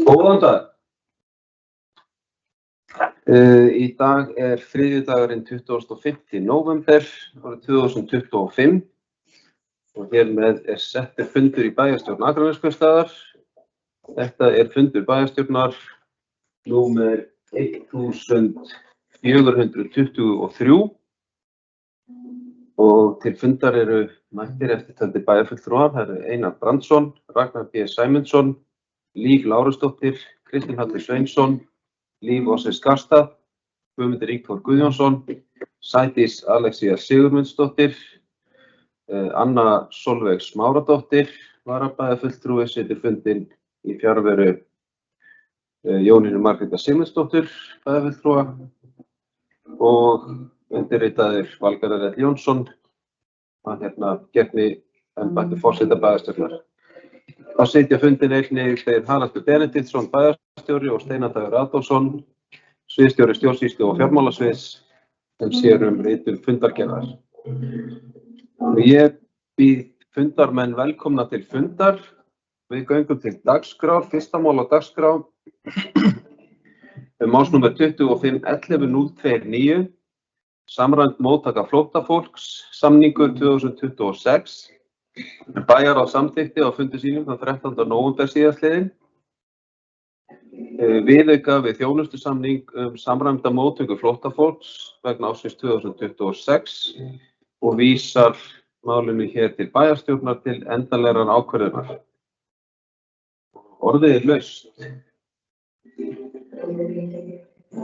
Góðan dag. Í dag þriðjudagurinn 25. nóvember árið 2025 og hér með settur fundur í bæjarstjórn Akraneskaupstaðar. Þetta fundur bæjarstjórnar númer 1423 og til fundar mættir eftirtaldir bæjarfulltrúar. Það Einar Brandsson, Ragnar B. Sæmundsson, Líf Lárusdóttir, Kristinn Halli Sveinsson, Líf Ossi Skarstad, Guðmundur Ingþór Guðjónsson, Sædís Alexía Sigurmundsdóttir, Anna Solveig Smáradóttir, varabæjarfulltrúi, situr fundinn í fjarveru Jónínu Margrétar Sigmundsdóttur, bæjarfulltrúa og undirritaður Valgarður L. Jónsson, hann gegni embætti forseta bæjarstjórnar. Þá sitja fundinn einnig þeir Haraldur Benediktsson, bæjarstjóri og Steinar Dagur Adolfsson, sviðsstjóri stjórnsýslu og fjármálasviðs sem sér ritun fundargerðar. Ég býð fundarmenn velkomna til fundar. Við göngum til dagskrár. Fyrsta mál á dagskrá málsnúmer 25.11.029, samræmd móttaka flóttafólks, samningur 2026. Bæjarráð samþykkti á fundi sínum þann 13. nóvember síðastliðinn viðauka við þjónustusamning samræmda móttöku flóttafólks vegna ársins 2026 og vísar málinu hér til bæjarstjórnar til endanlegrar ákvörðunar. Orðið laust.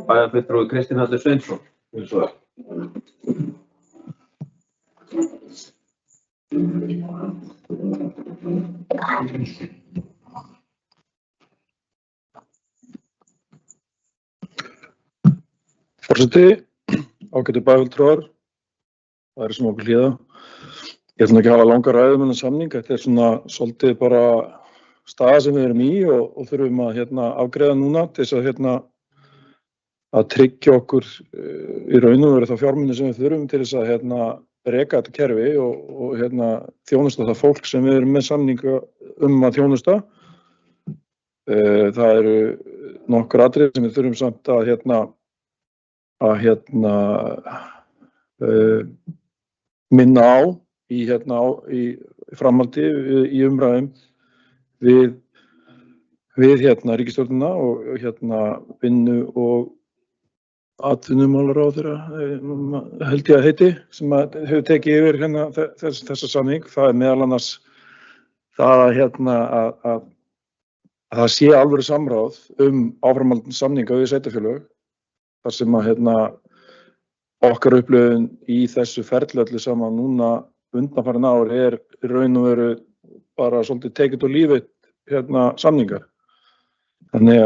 Bæjarfulltrúi Kristinn Halli Sveinsson. Forseti, ágætu bæjarfulltrúar, það sem okkur hlýða. Ég ætla ekki að hafa langa ræðu með samning. Þetta svona svolítið bara staða sem við erum í og þurfum að afgreiða núna til þess að tryggja okkur í raun og veru þá fjármuni sem við þurfum til þess að reka þetta kerfi og þjónusta það fólk sem við erum með samninga að þjónusta. Það eru nokkur atriði sem við þurfum samt að minna á í framhaldi í umræðum við ríkisstjórnina og vinnu og atvinnumálaráðherra held ég að heiti sem hefur tekið yfir þessa samning. Það meðal annars það að það sé alvöru samráð áframhaldandi samninga við sveitarfélög þar sem að okkar upplifun í þessu ferli öllu saman núna undanfarin ár í raun og veru bara svolítið tekið og lífið samningar. Þannig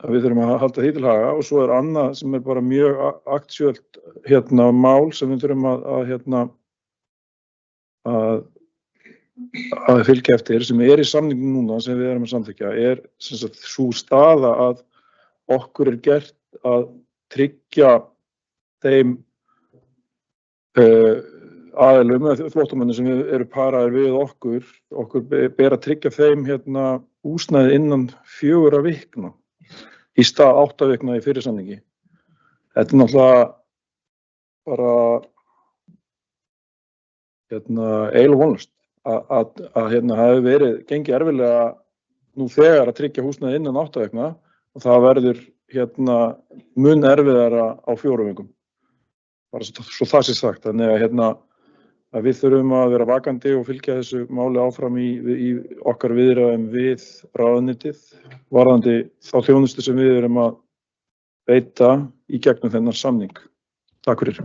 að við þurfum að halda því til haga og svo annað sem bara mjög aktuelt mál sem við þurfum að fylgja eftir sem í samningum núna sem við erum að samþykkja sem sagt sú staða að okkur gert að tryggja þeim aðilum eða flóttamönnum sem eru paraðir við okkur ber að tryggja þeim húsnæði innan 4 vikna í stað 8 vikna í fyrri samningi. Þetta náttúrulega bara eiginlega vonlaust að hafi verið gengið erfiðlega nú þegar að tryggja húsnæði innan 8 vikna og það verður mun erfiðara á 4 vikum. Bara svo það sé sagt. Þannig að við þurfum að vera vakandi og fylgja þessu máli áfram í okkar viðræðum við ráðuneytið varðandi þá þjónustu sem við erum að veita í gegnum þennan samning. Takk fyrir.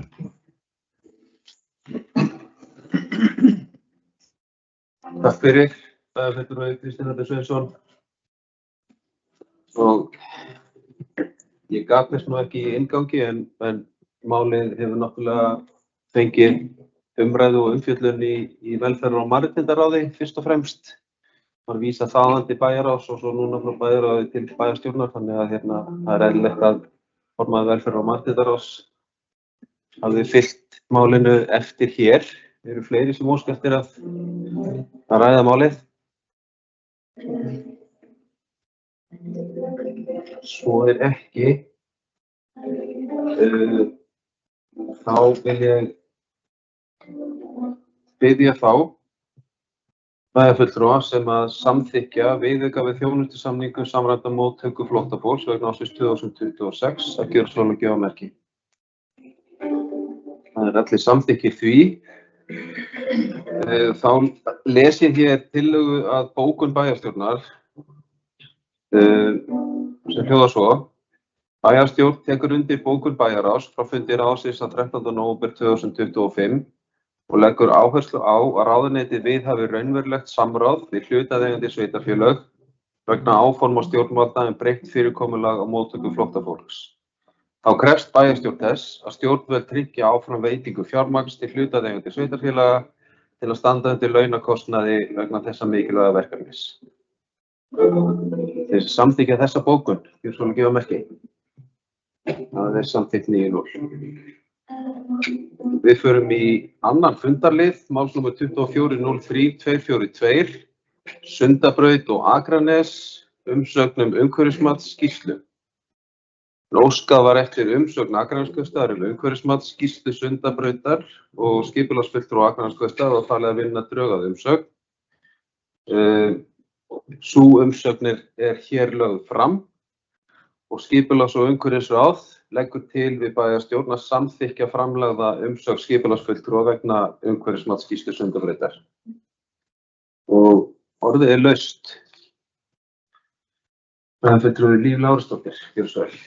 Takk fyrir, bæjarfulltrúi Kristinn Atli Sveinsson. Og ég gat þess nú ekki í inngangi en málið hefur náttúrulega fengið umræðu og umfjöllun í velferðar- og mannréttindaráði fyrst og fremst. Var vísað þaðan til bæjarráðs og svo núna frá bæjarráði til bæjarstjórnar, þannig að það eðlilegt að formaður velferðar- og mannréttindaráðs hafði fylgt málinu eftir hér. Eru fleiri sem óska eftir að ræða málið? Svo ekki. Þá vil ég biðja þá bæjarfulltrúa sem að samþykkja viðauka við þjónustusamning samræmda móttöku flóttafólks vegna ársins 2026 að gjöra svona gjöfamerki. Það allir samþykkir því. Þá les ég hér tillögu að bókun bæjarstjórnar sem hljóðar svo: Bæjarstjórn tekur undir bókun bæjarráðs frá fundi ráðsins 13. nóvember 2025 og leggur áherslu á að ráðuneytið viðhafi raunverulegt samráð við hlutaðeigandi sveitarfélög vegna áforma stjórnvalda breytt fyrirkomulag á móttöku flóttafólks. Þá krefst bæjarstjórn þess að stjórnvöld tryggi áfram veitingu fjármagns til hlutaðeigandi sveitarfélaga til að standa undir launakostnaði vegna þessa mikilvæga verkefnis. Þeir samþykkja þessa bókun, gjöra svona gjöfamerki. Það samþykkt 9-0. Við förum í annan fundarlið, málsnúmer 2403-242, Sundabraut og Akranes, umsögn umhverfismatsskýrslu. Óskað var eftir umsögn Akraneskaupstaðar umhverfismatsskýrslu Sundabrautar og skipulagsfulltrúa Akraneskaupstaðar og talið að vinna drög að umsögn. Sú umsögn hér lögð fram og skipulags- og umhverfisráð leggur til við bæjarstjórn að samþykkja framlagða umsögn skipulagsfulltrúa vegna umhverfismatsskýrslu Sundabrautar. Og orðið laust. Bæjarfulltrúi Líf Lárusdóttir, gjörðu svo vel.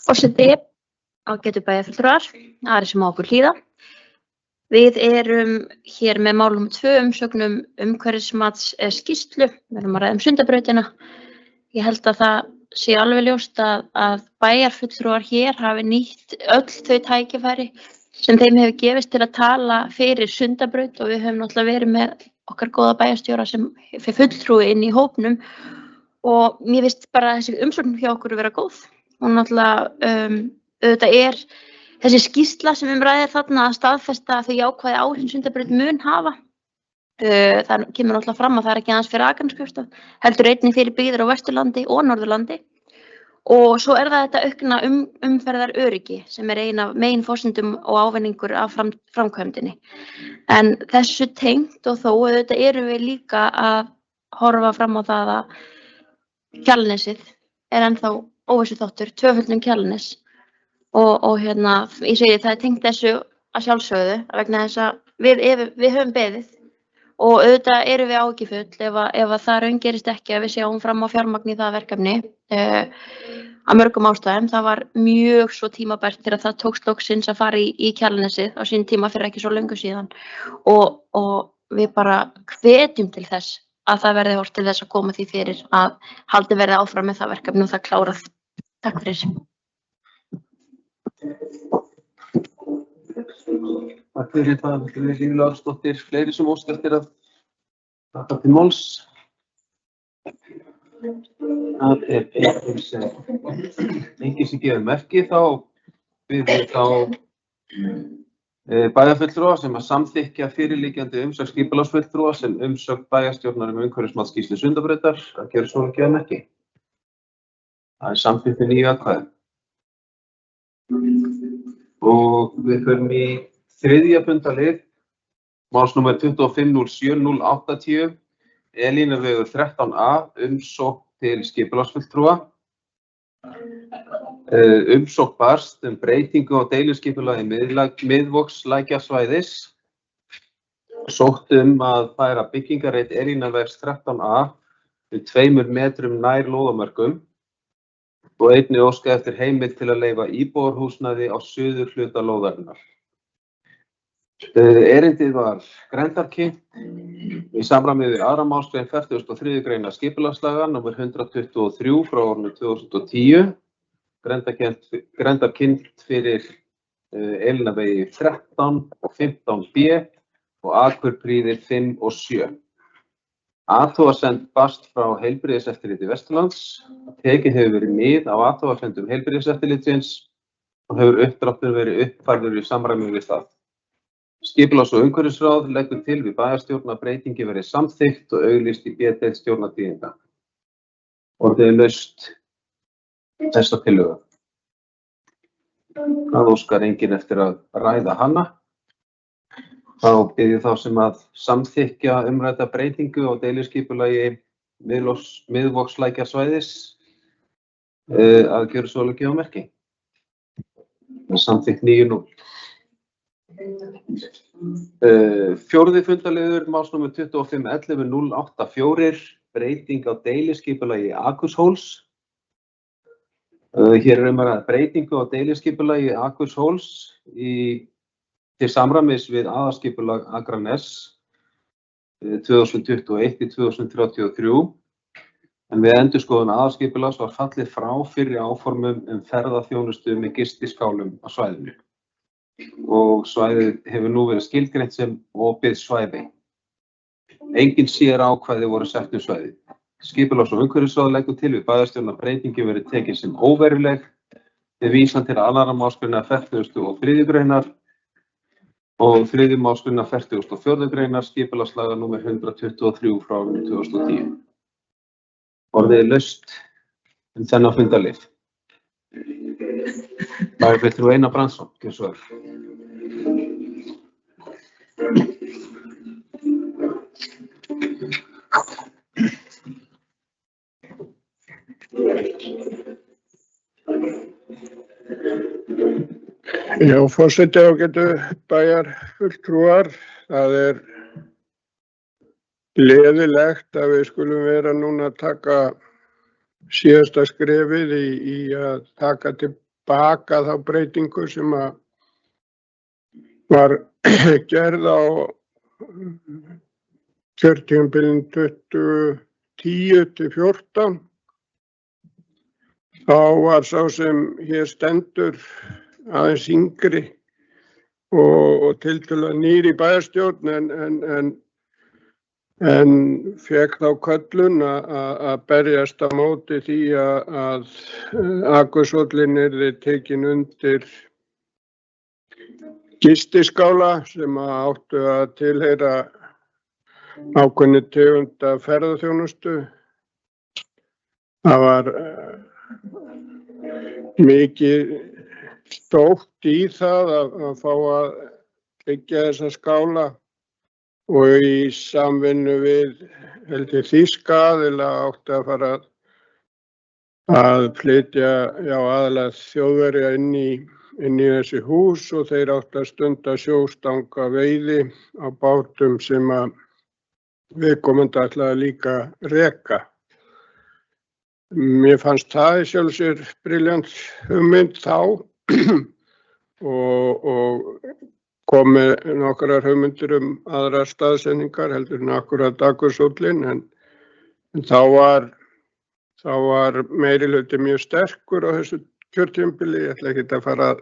Forseti, ágætu bæjarfulltrúar, aðrir sem á okkur hlýða. Við erum hér með málum 2 umsögnum umhverfismatsskýrslu. Við erum að ræða Sundabrautina. Ég held að það sé alveg ljóst að bæjarfulltrúar hér hafi nýtt öll þau tækifæri sem þeim hefur gefist til að tala fyrir Sundabraut og við höfum náttúrulega verið með okkar góða bæjarstjóra sem fyrir fulltrúi inn í hópnum og mér finnst bara þessi umsögn hjá okkur að vera góð. Og náttúrulega auðvitað þessi skýrsla sem ræðir þarna að staðfesta þau jákvæðu áhrif Sundabraut mun hafa. Það kemur náttúrulega fram að það ekki aðeins fyrir Akraneskaupstað, heldur einnig fyrir byggðir á Vesturlandi og Norðurlandi. Og svo það þetta aukna umferðaröryggi sem ein af meginforsendum og ávinningur af framkvæmdinni. En þessu tengt og þó auðvitað erum við líka að horfa fram á það að Kjalarnesið ennþá óvissuþáttur, tvöföldun Kjalarness. Og ég segi það tengt þessu að sjálfsögðu vegna þess að við höfum beðið og auðvitað erum við áhyggjufull ef það raungerist ekki að við sjáum fram á fjármagn í það verkefni af mörgum ástæðum. Það var mjög svo tímabært þegar það tókst loksins að fara í Kjalarnesið á sín tíma fyrir ekki svo löngu síðan og við bara hvetjum til þess að það verði horft til þess að koma því fyrir að haldið verði áfram með það verkefni og það klárað. Takk fyrir. Takk fyrir það, Líf Lárusdóttir. Fleiri sem óska eftir að taka til máls? Það enginn sem gefur merki, þá biður þá bæjarfulltrúa sem að samþykkja fyrirliggjandi umsögn skipulagsfulltrúa sem umsögn bæjarstjórnar umhverfismatsskýrslu Sundabrautar að gera svona gefa merki. Það samþykkt 9 atkvæði. Og við förum í 3. fundarlið, málsnúmer 2507-080, Elínavegur 13A, umsókn til skipulagsfulltrúa. Umsókn barst breytingu á deiliskipulagi Miðvogslækjarsvæðis. sótt að færa byggingarreit Elínavegs 13A við 2 metrum nær lóðamörkum og einnig óskað eftir heimild til að leyfa íbúðarhúsnæði á suðurhluta lóðarinnar. Erindið var grenndarkynnt í samræmi við 2. málsgrein 43. greinar skipulagslaga nr. 123 frá árinu 2010, grenndarkynnt fyrir Elínavegi 13 og 15B og Akurprýðir 5 og 7. Athugasemd barst frá Heilbrigðiseftirliti Vesturlands. Tekið hefur verið mið á athugasemdum Heilbrigðiseftirlitsins og hefur uppdráttur verið uppfærður í samræmi við það. Skipulags- og umhverfisráð leggur til við bæjarstjórn að breytingi verið samþykkt og auglýst í B-deild stjórnartíðinda. Orðið laust þessa tillögu. Það óskar enginn eftir að ræða hana. Þá bið ég þá sem að samþykkja umrædda breytingu á deiliskipulagi Miðvogslækjarsvæðis að gjöra svo alveg gefa merki. Samþykkt 9-0. 4. fundaliður málsnúmer 25.11.084 breyting á deiliskipulagi Akurshóls. Hér að ræða breytingu á deiliskipulagi Akurshóls til samræmis við aðalskipulag Akraness 2021-2033, en við endurskoðun aðalskipulags var fallið frá fyrri áformum ferðaþjónustu með gistiskálum á svæðinu og svæðið hefur nú verið skilgreint sem opið svæði. Engin sérákvæði voru sett svæðið. Skipulags- og umhverfisráð leggur til við bæjarstjórn að breytingi verið tekin sem óveruleg við vísan til 2. málsgreinar 43. greinar og 3. málsgreinar 44. greinar skipulagslaga nr. 123 frá árinu 2010. Orðið laust þennan fundalið. Bæjarfulltrúi Einar Brandsson, gjörðu svo vel. Já, forseti ágætu bæjarfulltrúar, það gleðilegt að við skulum vera núna að taka síðasta skrefið í að taka tilbaka þá breytingu sem var gerð á kjörtímabilinu 2010-14. Þá var sá sem hér stendur aðeins yngri og tiltölulega nýr í bæjarstjórn en fékk þá köllun að berjast á móti því að Akurshóllinn yrði tekin undir gistiskála sem áttu að tilheyra ákveðinni tegund af ferðaþjónustu. Það var mikið stótt í það að fá að byggja þessa skála og í samvinnu við þýska aðila átti að fara að flytja aðalega Þjóðverja inn í þessi hús og þeir átti að stunda sjóstanga veiði á bátum sem að viðkomandi ætlaði líka reka. Mér fannst það í sjálfu sér brilljant hugmynd þá og kom með nokkrar hugmyndir aðrar staðsetningar heldur en akkúrat Akurshóllinn, en þá var meirihluti mjög sterkur á þessu kjörtímabili. Ég ætla ekki að fara að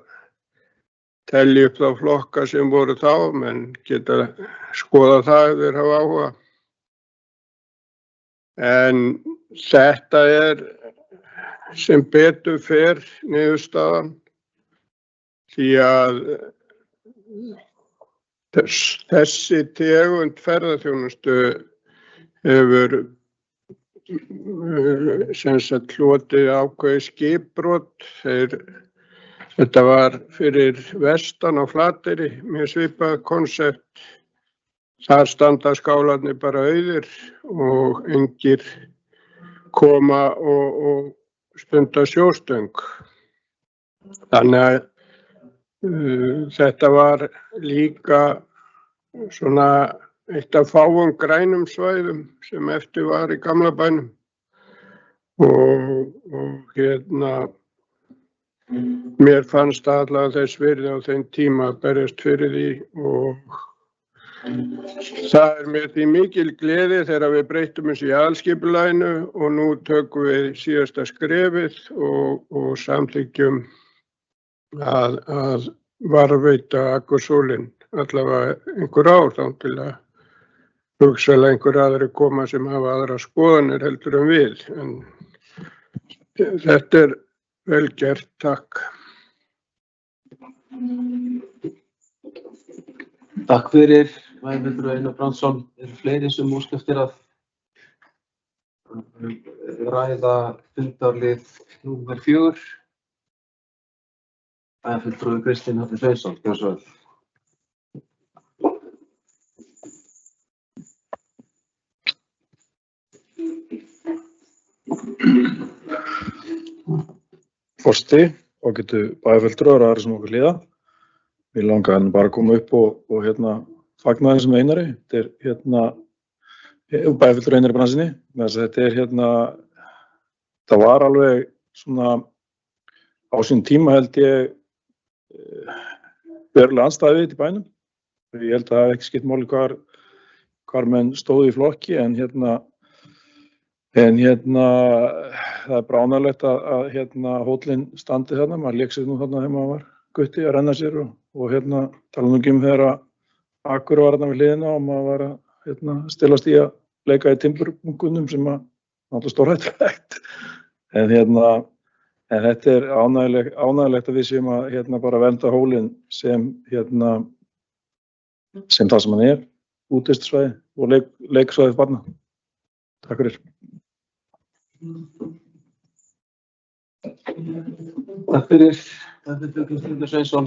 telja upp þá flokka sem voru þá, menn geta skoða það ef þeir hafa áhuga. En þetta sem betur fer niðurstaðan, því að þessi tegund ferðaþjónustu hefur hlotið ákveðið skipbrot. Þetta var fyrir vestan á Flateyri, mjög svipað konsept. Þar standa skálarnir bara auðir og engir koma og stunda sjóstöng. Þannig að þetta var líka svona eitt af fáum grænum svæðum sem eftir var í gamla bænum og mér fannst allavega þess virði á þeim tíma að berjast fyrir því og það mér því mikil gleði þegar við breyttum þessu í aðalskipulaginu og nú tökum við síðasta skrefið og samþykkjum að varðveita Akursólinn allavega einhver ár þá til að hugsanlega einhver aðri koma sem hafa aðra skoðanir heldur en við. En þetta vel gert, takk. Takk fyrir, bæjarfulltrúi Einar Brandsson. Eru fleiri sem óska eftir að ræða fundarlið númer 4? Bæjarfulltrúi Kristinn Hallur Sveinsson, gjörðu svo vel. Forseti, ágætu bæjarfulltrúar og aðrir sem okkur hlýða. Mér langaði bara að koma upp og fagna þessum Einari. Þetta bæjarfulltrúi Einari Brandsssyni. Þetta var alveg svona á sín tíma held ég verulega andstæði við þetta í bænum. Ég held að það hafi ekki skipt máli hvar menn stóðu í flokki en það er bránalegt að hóllinn standi þarna, maður lék sér nú þarna þegar maður var gutti að renna sér og tala nú ekki þegar Akur var þarna við hliðina og maður var að stilast í að leika í timburbunkunum sem að náttúrulega stórhættulegt. En þetta er ánægilegt að við séum að bara vernda hólinn sem það sem hann er, útivistarsvæði og leiksvæði barna. Takk fyrir. Takk fyrir, Kristinn Hallur Sveinsson.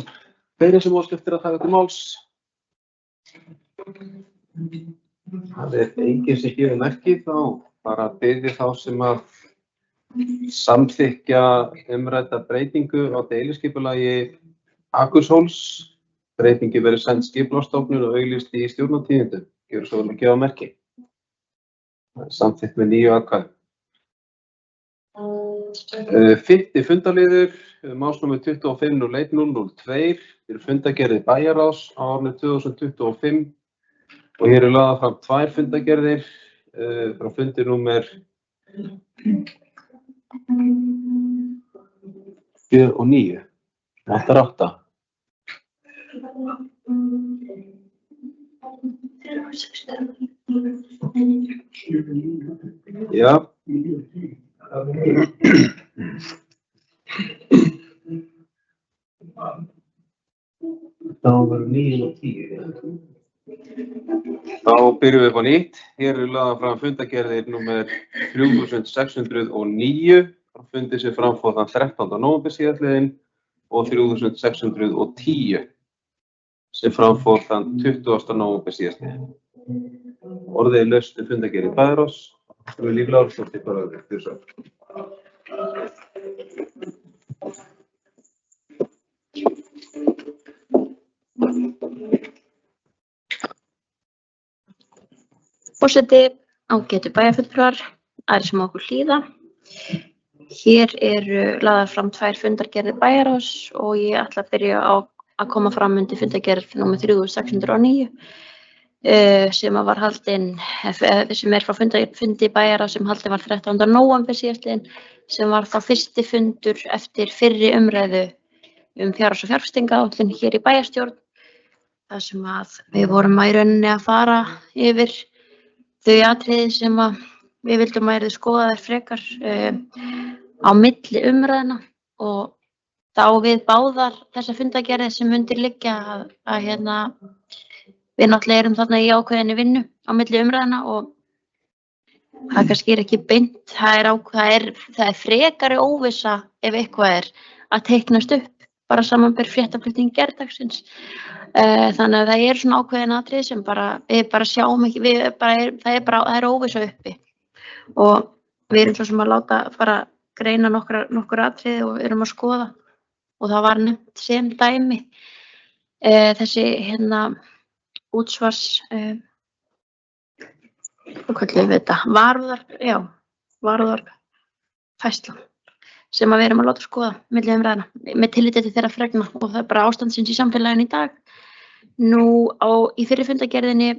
Fleiri sem óska eftir að taka til máls? Það er enginn sem gefur merki, þá bara biðja þá sem að samþykkja umrædda breytingu á deiliskipulagi Akurshóls. Breytingi verið send Skipulagsstofnun og auglýst í Stjórnartíðindum. Gjörðu svo vel að gefa merki. Samþykkt með 9 atkvæðum. 5. fundarliður, málsnúmer 25-01-002 fyrir fundargerðir bæjarráðs á árinu 2025 og hér lagðar fram 2 fundargerðir frá fundi númer 4 og 9. Þetta er 8. Já. Það verður 9 og 10. Þá byrjum við upp á nýtt. Hér lagðar fram fundargerðir númer 3609 frá fundi sem framfór þann 13. nóvember síðastliðinn og 3610 sem framfór þann 20. nóvember síðastliðinn. Orðið er laust fundargerðir bæjarráðs. Það er Líf Lárusdóttir bara fyrir svo. Forseti, ágætu bæjarfulltrúar, aðrir sem okkur hlýða. Hér eru lagðar fram 2 fundargerðir bæjarráðs og ég ætla að byrja á að koma fram undir fundargerð nr. 3609 sem var haldin, sem frá fundi bæjarráðs sem haldin var 13. nóvember síðastliðinn, sem var þá fyrsti fundur eftir fyrri umræðu fjárhags- og fjárfestingaráætlun hér í bæjarstjórn, þar sem að við vorum í rauninni að fara yfir þau atriði sem að við vildum að yrðu skoðaðir frekar á milli umræðna og þá við báðar þessa fundargerðir sem undir liggja að við náttúrulega erum þarna í ákveðinni vinnu á milli umræðna og það kannski ekki beint, það er frekari óvissa ef eitthvað að teiknast upp, bara samanber fréttaflutning gærdagsins. Þannig að það svona ákveðin atriði sem við bara sjáum ekki, það er óvissa uppi og við erum svo sem að láta fara greina nokkur atriði og erum að skoða og það var nefnt sem dæmi þessi útsvars hvað kallum við þetta, varúðarfærsla sem að við erum að láta skoða milli umræðna með tilliti til þeirra fregna og það er bara ástandsins í samfélaginu í dag. Nú í fyrri fundargerðinni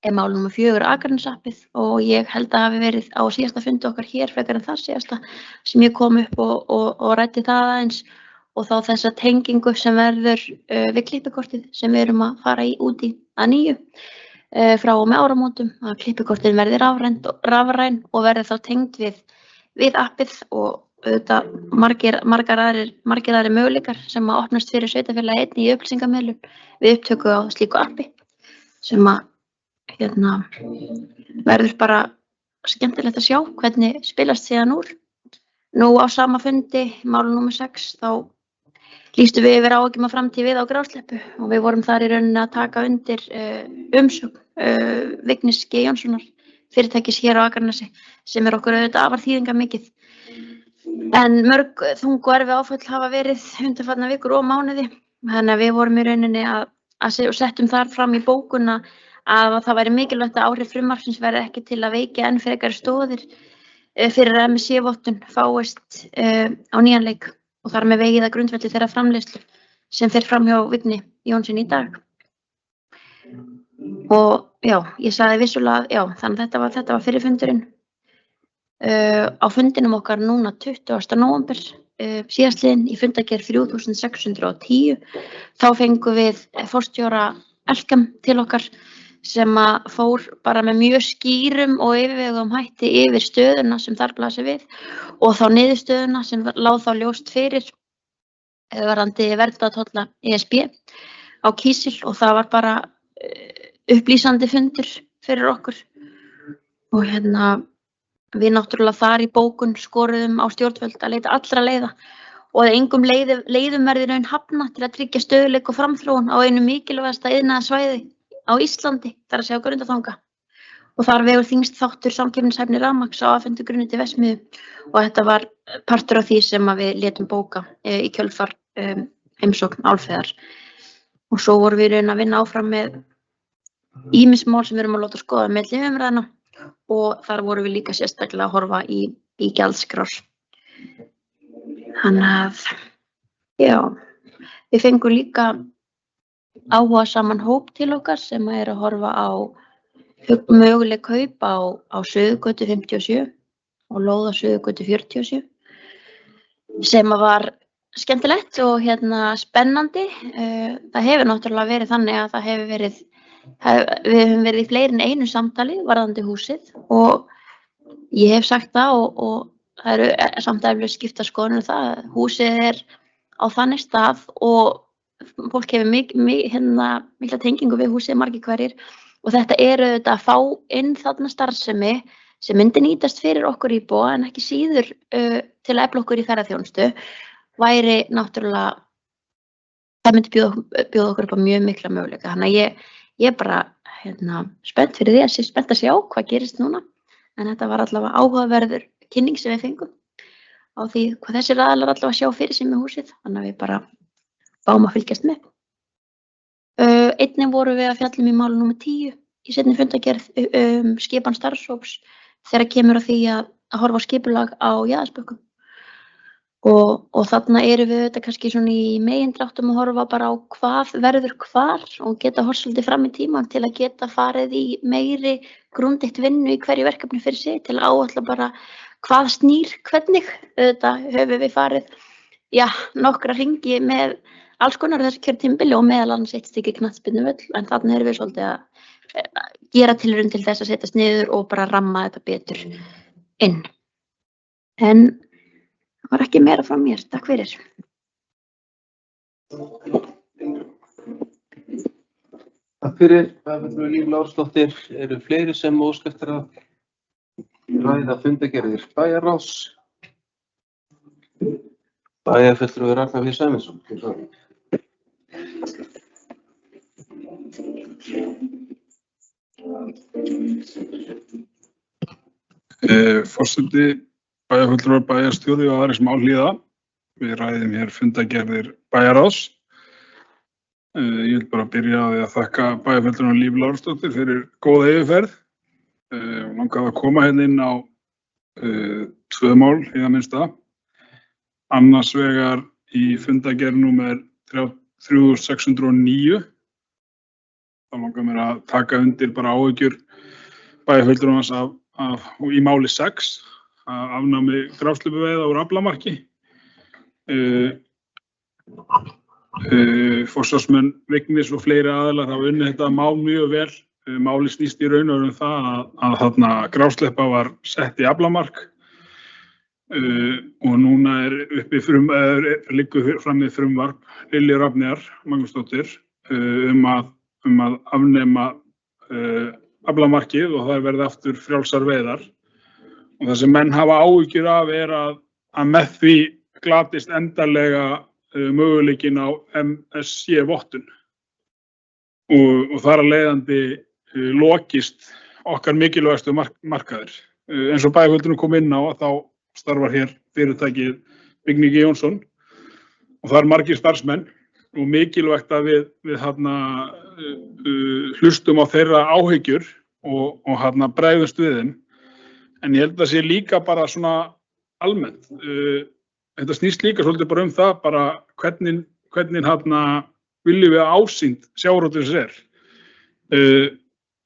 er mál númer 4 Akranesappið og ég held að hafi verið á síðasta fundi okkar hér frekar en það síðasta sem ég kom upp og ræddi það aðeins og þá þessa tengingu sem verður við klippikortið sem við erum að fara út í að nýju frá og með áramótum að klippikortin verði rafræn og verði þá tengd við appið og auðvitað margir aðrir möguleikar sem að opnast fyrir sveitarfélagi einnig í upplýsingamiðlun við upptöku á slíku appi sem að verður bara skemmtilegt að sjá hvernig spilast síðan úr. Nú á sama fundi, máli númer 6, þá lýstum við yfir áhyggjum af framtíð við á Grásleppu og við vorum þar í rauninni að taka undir umsögn Vignis G. Jónssonar, fyrirtækis hér á Akranesi, sem okkur auðvitað afar þýðingarmikið. En mörg þung og erfið áföll hafa verið undanfarnar vikur og mánuði, þannig að við vorum í rauninni að settum þar fram í bókuna að það væri mikilvægt að áhrif frumvarpsins verði ekki til að veikja enn frekari stoðir fyrir að MSC-vottun fáist á nýjan leik og þar með vegið að grundvelli þeirra framleiðslu sem fer fram hjá Vigni Jónsson í dag. Og já, ég sagði vissulega, þannig að þetta var fyrir fundurinn. Á fundinum okkar núna 20. nóvember síðastliðinn í fundargerð 3610 þá fengum við forstjóra Elkem til okkar sem að fór bara með mjög skýrum og yfirvegum hætti yfir stöðuna sem þar blasir við og þá niðurstöðuna sem lá þá ljóst fyrir varðandi verndartolla ESB á kísil og það var bara upplýsandi fundur fyrir okkur og við náttúrulega þar í bókun skoruðum á stjórnvöld að leita allra leiða og að engum leiðum verði raun hafna til að tryggja stöðuleik og framþróun á einu mikilvægasta iðnaðarsvæði á Íslandi, þar að segja Grundartanga. Og þar vegur þyngst þáttur samkeppnishæfni rafmagns á afhentugrunni til verksmiðju og þetta var partur af því sem að við létum bóka í kjölfar heimsókn Álfheiðar. Og svo vorum við raun að vinna áfram með ýmis mál sem við erum að láta skoða með umræðuna og þar vorum við líka sérstaklega að horfa í gjaldskrár. Þannig að, við fengum líka áhuga saman hóp til okkar sem að horfa á möguleg kaup á Suðurgötu 57 og lóð á Suðurgötu 47 sem að var skemmtilegt og spennandi. Það hefur náttúrulega verið þannig að við höfum verið í fleiri en einu samtali varðandi húsið og ég hef sagt það og það eru samt eflaust skiptar skoðanir það að húsið á þannig stað og fólk hefur mikla tengingu við húsið margir hverjir og þetta auðvitað að fá inn þarna starfsemi sem myndi nýtast fyrir okkur íbúa en ekki síður til að efla okkur í ferðaþjónustu væri náttúrulega, það myndi bjóða okkur upp á mjög mikla möguleika. Þannig að ég er bara spennt fyrir því spennt að sjá hvað gerist núna en þetta var allavega áhugaverður kynning sem við fengum á því hvað þessir aðilar allavega sjá fyrir sig með húsið þannig að við bara báum að fylgjast með. Einnig vorum við að fjalla í máli númer 10 í seinni fundargerð skipan starfshóps þegar kemur á því að horfa á skipulag á Jaðarsbökkum. Og þarna erum við þetta kannski svona í megindráttum að horfa bara á hvað verður hvar og geta horft svolítið fram í tímann til að geta farið í meiri grundigt vinnu í hverju verkefni fyrir sig til að áætla bara hvað snýr hvernig. Þetta höfum við farið nokkra hringi með alls konar þessu kjörtímabili og meðal annars eitt stykki knattspyrnuvöll en þarna erum við svolítið að gera tilraun til þess að setjast niður og bara ramma þetta betur inn. En það var ekki meira frá mér. Takk fyrir. Takk fyrir. Bæjarfulltrúi Líf Lárusdóttir. Eru fleiri sem óska eftir að ræða fundargerðir bæjarráðs? Bæjarfulltrúi Ragnar V. Sæmundsson. Forseti, bæjarfulltrúar, bæjarstjóri og aðrir sem áhlýða. Við ræðum hér fundargerðir bæjarráðs. Ég vil bara byrja á því að þakka bæjarfulltrúanum Líf Lárusdóttur fyrir góða yfirferð Langaði að koma hérna inn á tvö mál í það minnsta. Annars vegar í fundargerð númer 3609. Það langar mér að taka undir bara áhyggjur bæjarfulltrúans í máli 6 af afnámi grásleppuveiða úr aflamarki. Forsvarsmenn Vignis og fleiri aðilar hafa unnið þetta mál mjög vel. Málið snýst í raun og veru það að þarna grásleppa var sett í aflamark og núna liggur frammi frumvarp Lilju Rafneyjar Magnúsdóttur um að afnema aflamarkið og það verði aftur frjálsar veiðar. Og það sem menn hafa áhyggjur af að með því glatist endanlega möguleikinn á MSC-vottun og þar að leiðandi lokist okkar mikilvægastu markaðir. Eins og bæjarfulltrúinn kom inn á þá starfar hér fyrirtækið Vigni G. Jónsson og það margir starfsmenn og mikilvægt að við hlustum á þeirra áhyggjur og bregðumst við þeim. En ég held að sé líka bara svona almennt. Þetta snýst líka svolítið bara það bara hvernig viljum við ásýnd sjávarútvegsins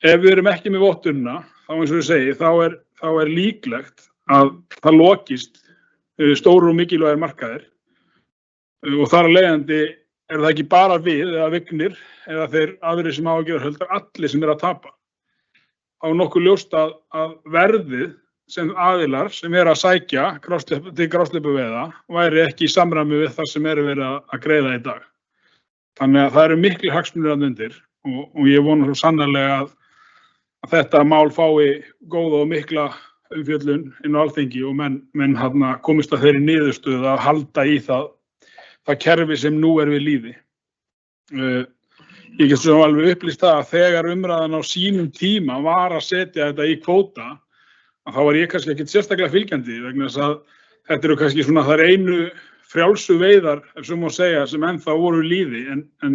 Ef við erum ekki með vottunina, þá eins og ég segi, þá er líklegt að það lokist stóru og mikilvægir markaðir og þar að leiðandi það ekki bara við eða Vignir eða þeir aðrir sem á að gera heldur allir sem að tapa. Þá nokkuð ljóst að verðið sem aðilar sem að sækja til grásleppuveiða væri ekki í samræmi við það sem verið að greiða í dag. Þannig að það eru miklir hagsmunir þarna undir og ég vona svo sannarlega að þetta mál fái góða og mikla umfjöllun inn á Alþingi og menn komist að þeirri niðurstöðu að halda í það kerfi sem nú við lýði. Ég get svo alveg upplýst það að þegar umræðan á sínum tíma var að setja þetta í kvóta, að þá var ég kannski ekkert sérstaklega fylgjandi vegna þess að þetta eru kannski svona þær einu frjálsu veiðar, ef svo má segja, sem ennþá voru í lýði en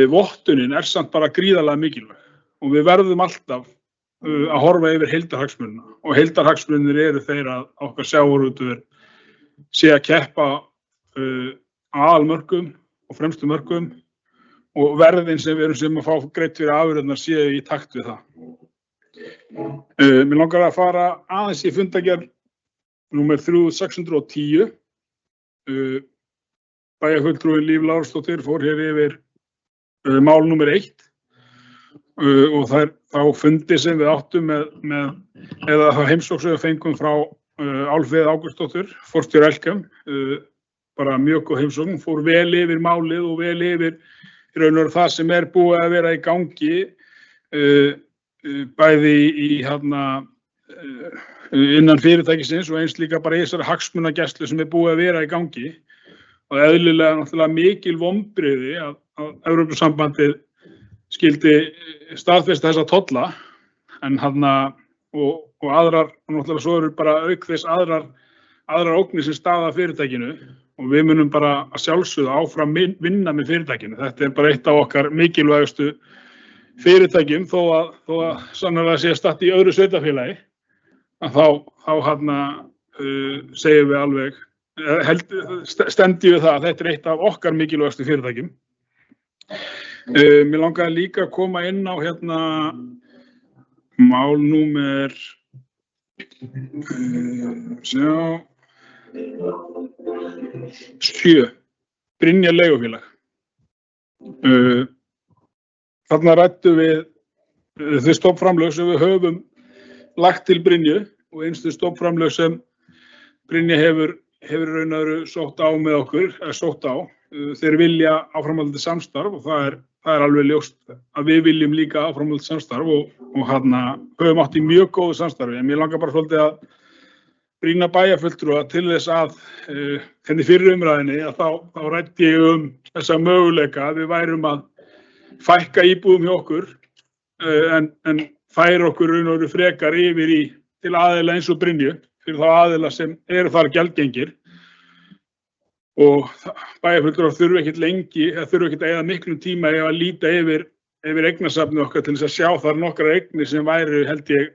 vottunin samt bara gríðarlega mikilvæg og við verðum alltaf að horfa yfir heildarhagsmunina og heildarhagsmunir eru þeir að okkar sjávarútvegur sé að keppa á aðalmörkum og fremstu mörkum og verðin sem við erum sem að fá greitt fyrir afurðirnar séu í takt við það. Mér langar að fara aðeins í fundargerð númer 3610. Bæjarfulltrúinn Líf Lárusdóttir fór hér yfir mál númer 1 og þá fundi sem við áttum eða þá heimsókn sem við fengum frá Álfheiði Ágústsdóttur, forstjóra Elkem, bara mjög góð heimsókn, fór vel yfir málið og vel yfir í raun og veru það sem búið að vera í gangi bæði innan fyrirtækisins og eins líka bara í þessari hagsmunagæslu sem búið að vera í gangi og eðlilega náttúrulega mikil vonbrigði að Evrópusambandið skildi staðfesta þessa tolla en og aðrar, náttúrulega svo eru bara auk þess aðrar ógnir sem staða fyrirtækinu og við munum bara að sjálfsögðu áfram vinna með fyrirtækinu. Þetta bara eitt af okkar mikilvægustu fyrirtækjum þó að sannarlega sé statt í öðru sveitarfélagi að þá segjum við alveg stendum við það að þetta eitt af okkar mikilvægustu fyrirtækjum. Mér langaði líka að koma inn á mál númer 7, Brynja leigufélag. Þarna ræddum við þau stofnframlög sem við höfum lagt til Brynju og einstu stofnframlög sem Brynja hefur raun og veru sótt á með okkur, sótt á. Þeir vilja áframhaldandi samstarf og það er alveg ljóst að við viljum líka áframhaldandi samstarf og höfum átt í mjög góðu samstarfi. En mér langar bara svolítið að brýna bæjarfulltrúa til þess að henni fyrir umræðinni að þá ræddi ég þessa möguleika að við værum að fækka íbúðum hjá okkur en færa okkur raun og veru frekar yfir til aðila eins og Brynju fyrir þá aðila sem eru þar gjaldgengir. Og bæjarfulltrúar þurfa ekkert lengi, þurfa ekkert að eyða miklum tíma að líta yfir yfir eignasafnið okkar til þess að sjá þar nokkrar eignir sem væru, held ég,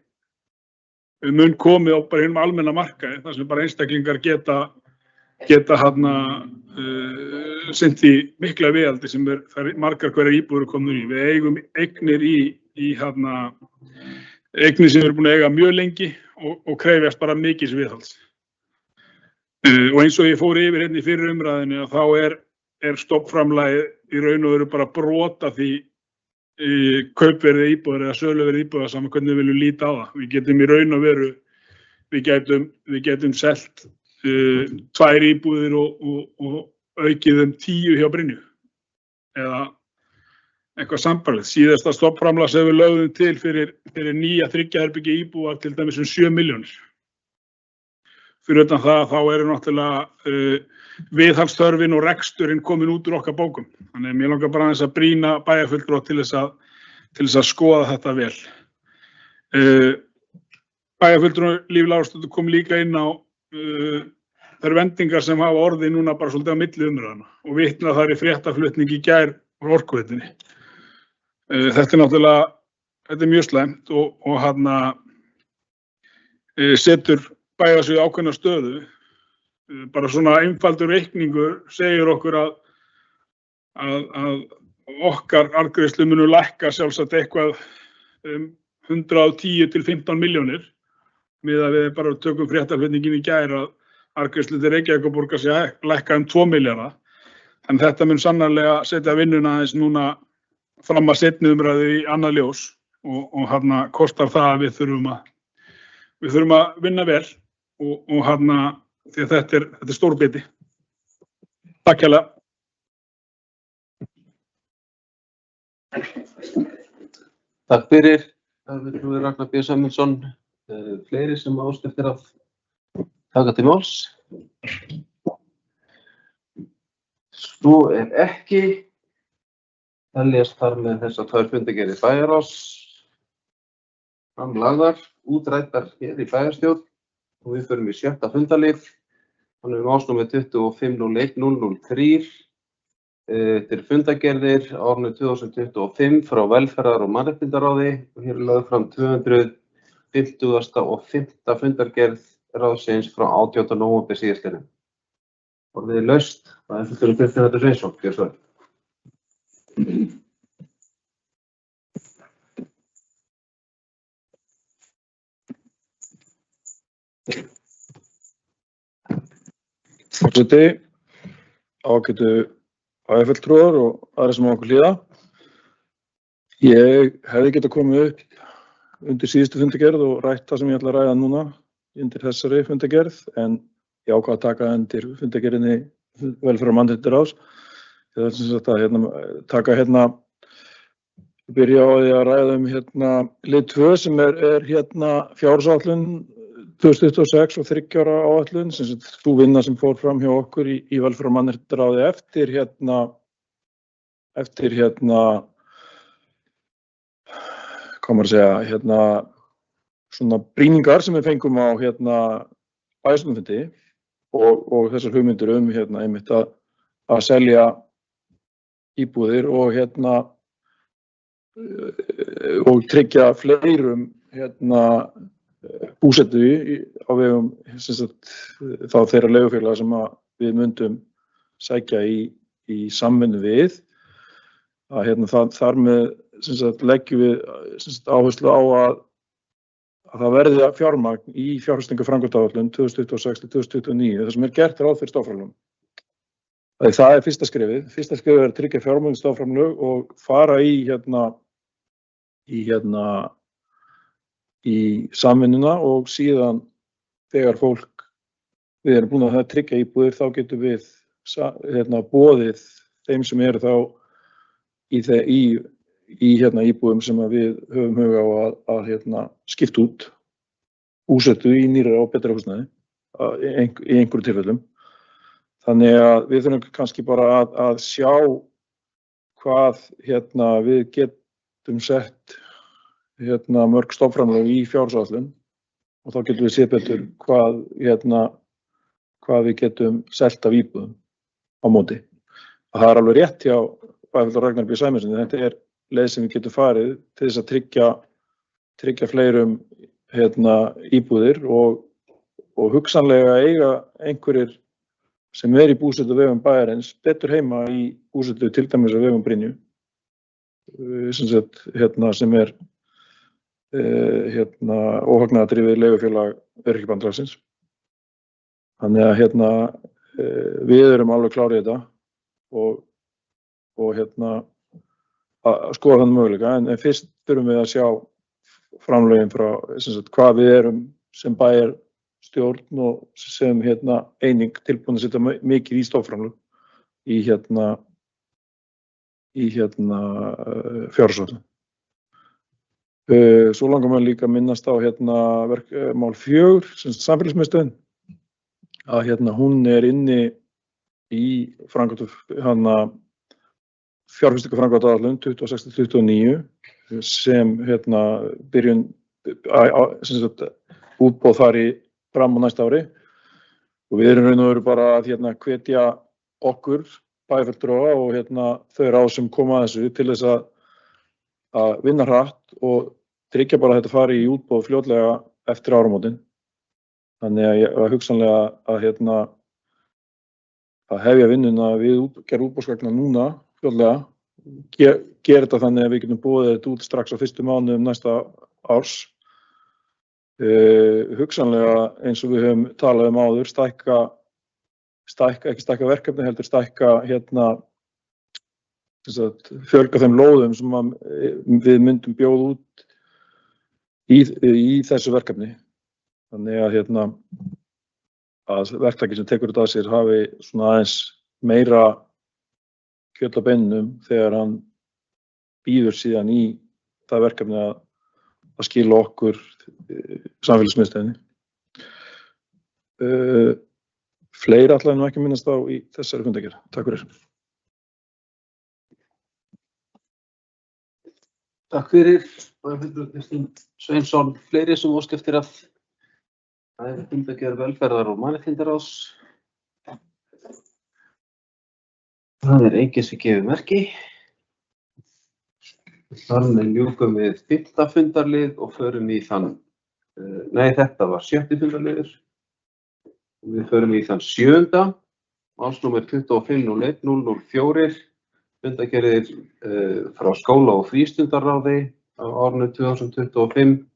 mun komið á bara hinum almenna markaði, þar sem bara einstaklingar geta sinnt því mikla viðhaldi sem það margar hverjar íbúðir komnir í. Við eigum eignir eignir sem við erum búin að eiga mjög lengi og krefjast bara mikils viðhalds. Og eins og ég fór yfir hérna í fyrir umræðinni að þá er stofnframlagið í raun og veru bara brot af því kaupverði íbúðar eða söluverði íbúðar saman hvernig við viljum líta á það. Við getum í raun og veru, við getum selt 2 íbúðir og aukið 10 hjá Brynju eða eitthvað sambærilegt. Síðasta stofnframlag sem við lögðum til fyrir nýja 3 herbergja íbúðar til dæmis 7 milljónir. Fyrir utan það þá eru náttúrulega viðhaldsþörfin og reksturinn komin út úr okkar bókum. Þannig mér langar bara aðeins að brýna bæjarfulltrúa til þess að skoða þetta vel. Bæjarfulltrúa Líf Lárusdóttir kom líka inn á þær vendingar sem hafa orðið núna bara svolítið á milli umræðana og vitna þar í fréttaflutning í gær á Orkuveitunni. Þetta er náttúrulega, þetta er mjög slæmt og setur bæjarsvið ákveðna stöðu. Bara svona einfaldur reikningur segir okkur að okkar arðgreiðslur munu lækka sjálfsagt eitthvað 110 til 15 milljónir miðað við bara tökum fréttaflutningin í gær að arðgreiðslur til Reykjavíkurborgar sé lækka 2 milljarða. Þannig þetta mun sannarlega setja vinnuna aðeins núna fram að seinni umræðu í annað ljós og kostar það að við þurfum að vinna vel og því að þetta er stór biti. Takk hérlega. Takk fyrir. Fulltrúi Ragnar B. Sæmundsson. Fleiri sem ást eftir að taka til máls. Svo ekki. Teljast þar með þessar 2 fundargerðir bæjarráðs framlagðar, útræddar hér í bæjarstjórn og við förum í 7. fundarlið. Hann er ásnúmer 25.01.003. Þetta er fundargerðir á árinu 2025 frá Velferðar- og mannréttindaráði og hér er lögð fram 250. og 5. fundargerð ráðsins frá 18. nóvember síðastliðnum. Orðið er laust. Það er fulltrúi Kristinn H. Sveinsson. Gjörðu svo vel. Forseti, ágætu bæjarfulltrúar og aðrir sem á okkur hlýða. Ég hefði getað komið upp undir síðustu fundargerð og rætt það sem ég ætla að ræða núna undir þessari fundargerð, en ég ákvað að taka undir fundargerðinni Velferðar- og mannréttindaráðs. Það er sem sagt að byrja á því að ræða lið 2 sem er fjárhagsáætlun 2026 og 3 ára áætlun, sem sagt sú vinna sem fór fram hjá okkur í Velferðar- og mannréttindaráði eftir hvað maður að segja, svona brýningar sem við fengum á bæjarstjórnarfundi og þessar hugmyndir einmitt að selja íbúðir og tryggja fleirum búsetu á vegum þá þeirra leigufélaga sem við myndum sækja í samvinnu við. Þar með leggjum við áherslu á að það verði fjármagn í fjárfestingarframkvæmdaáætlun 2026-2029, það sem er gert ráð fyrir stofnframlögum. Það er fyrsta skrefið. Fyrsta skrefið er að tryggja fjármagn stofnframlög og fara í samvinnuna og síðan þegar við erum búin að tryggja íbúðir þá getum við boðið þeim sem eru þá í íbúðum sem við höfum hug á að skipta út búsetu í nýrra og betra húsnæði í einhverjum tilfellum. Þannig að við þurfum kannski bara að sjá hvað við getum sett mörg stofnframlög í fjárhagsáætlun og þá getum við séð betur hvað við getum selt af íbúðum á móti. Það er alveg rétt hjá bæjarfulltrúa Ragnar B. Sæmundssyni, þetta er leið sem við getum farið til þess að tryggja fleirum íbúðir og hugsanlega eiga einhverjir sem í búsetu á vegum bæjarins betur heima í búsetu til dæmis á vegum Brynju sem óhagnaðardrifið leigufélag Öryrkjabandalagsins. Þannig að við erum alveg klár í þetta og að skoða þannig möguleika, en fyrst þurfum við að sjá framlögin frá hvað við erum sem bæjarstjórn og sem eining tilbúin að setja mikið í stofnframlög í fjárhagsvöldum. Svo langar maður líka að minnast á mál 4, samfélagsmiðstöðin, að hún inni í fjárfestingarframkvæmdaáætlun 26-29 sem byrjun útboð þar fram á næsta ári og við erum raun og veru bara að hvetja okkur bæjarfulltrúa og þau ráð sem koma að þessu til þess að vinna hratt og tryggja bara að þetta fari í útboð fljótlega eftir áramótin. Þannig að hugsanlega að hefja vinnuna við gera útboðsgagna núna fljótlega, gera þetta þannig að við getum boðið þetta út strax á fyrstu mánuðum næsta árs. Hugsanlega eins og við höfum talað áður, ekki stækka verkefni, heldur stækka fjölga þeim lóðum sem við myndum bjóða út í þessu verkefni. Þannig að verktaki sem tekur þetta að sér hafi svona aðeins meira kjöt á beinunum þegar hann býður síðan í það verkefni að skila okkur samfélagsmiðstöðinni. Fleiri ætla ég nú ekki að minnast á í þessari fundargerð. Takk fyrir. Takk fyrir. Kristinn Sveinsson, fleiri sem óska eftir að það er fundargerð velferðar- og mannréttindaráðs. Það er enginn sem gefur merki. Þar með ljúkum við 5. fundarlið og förum í þetta var 7. fundarliður. Við förum í þann 7. Málsnúmer 25-01-004, fundargerðir frá skóla- og frístundaráði á árinu 2025.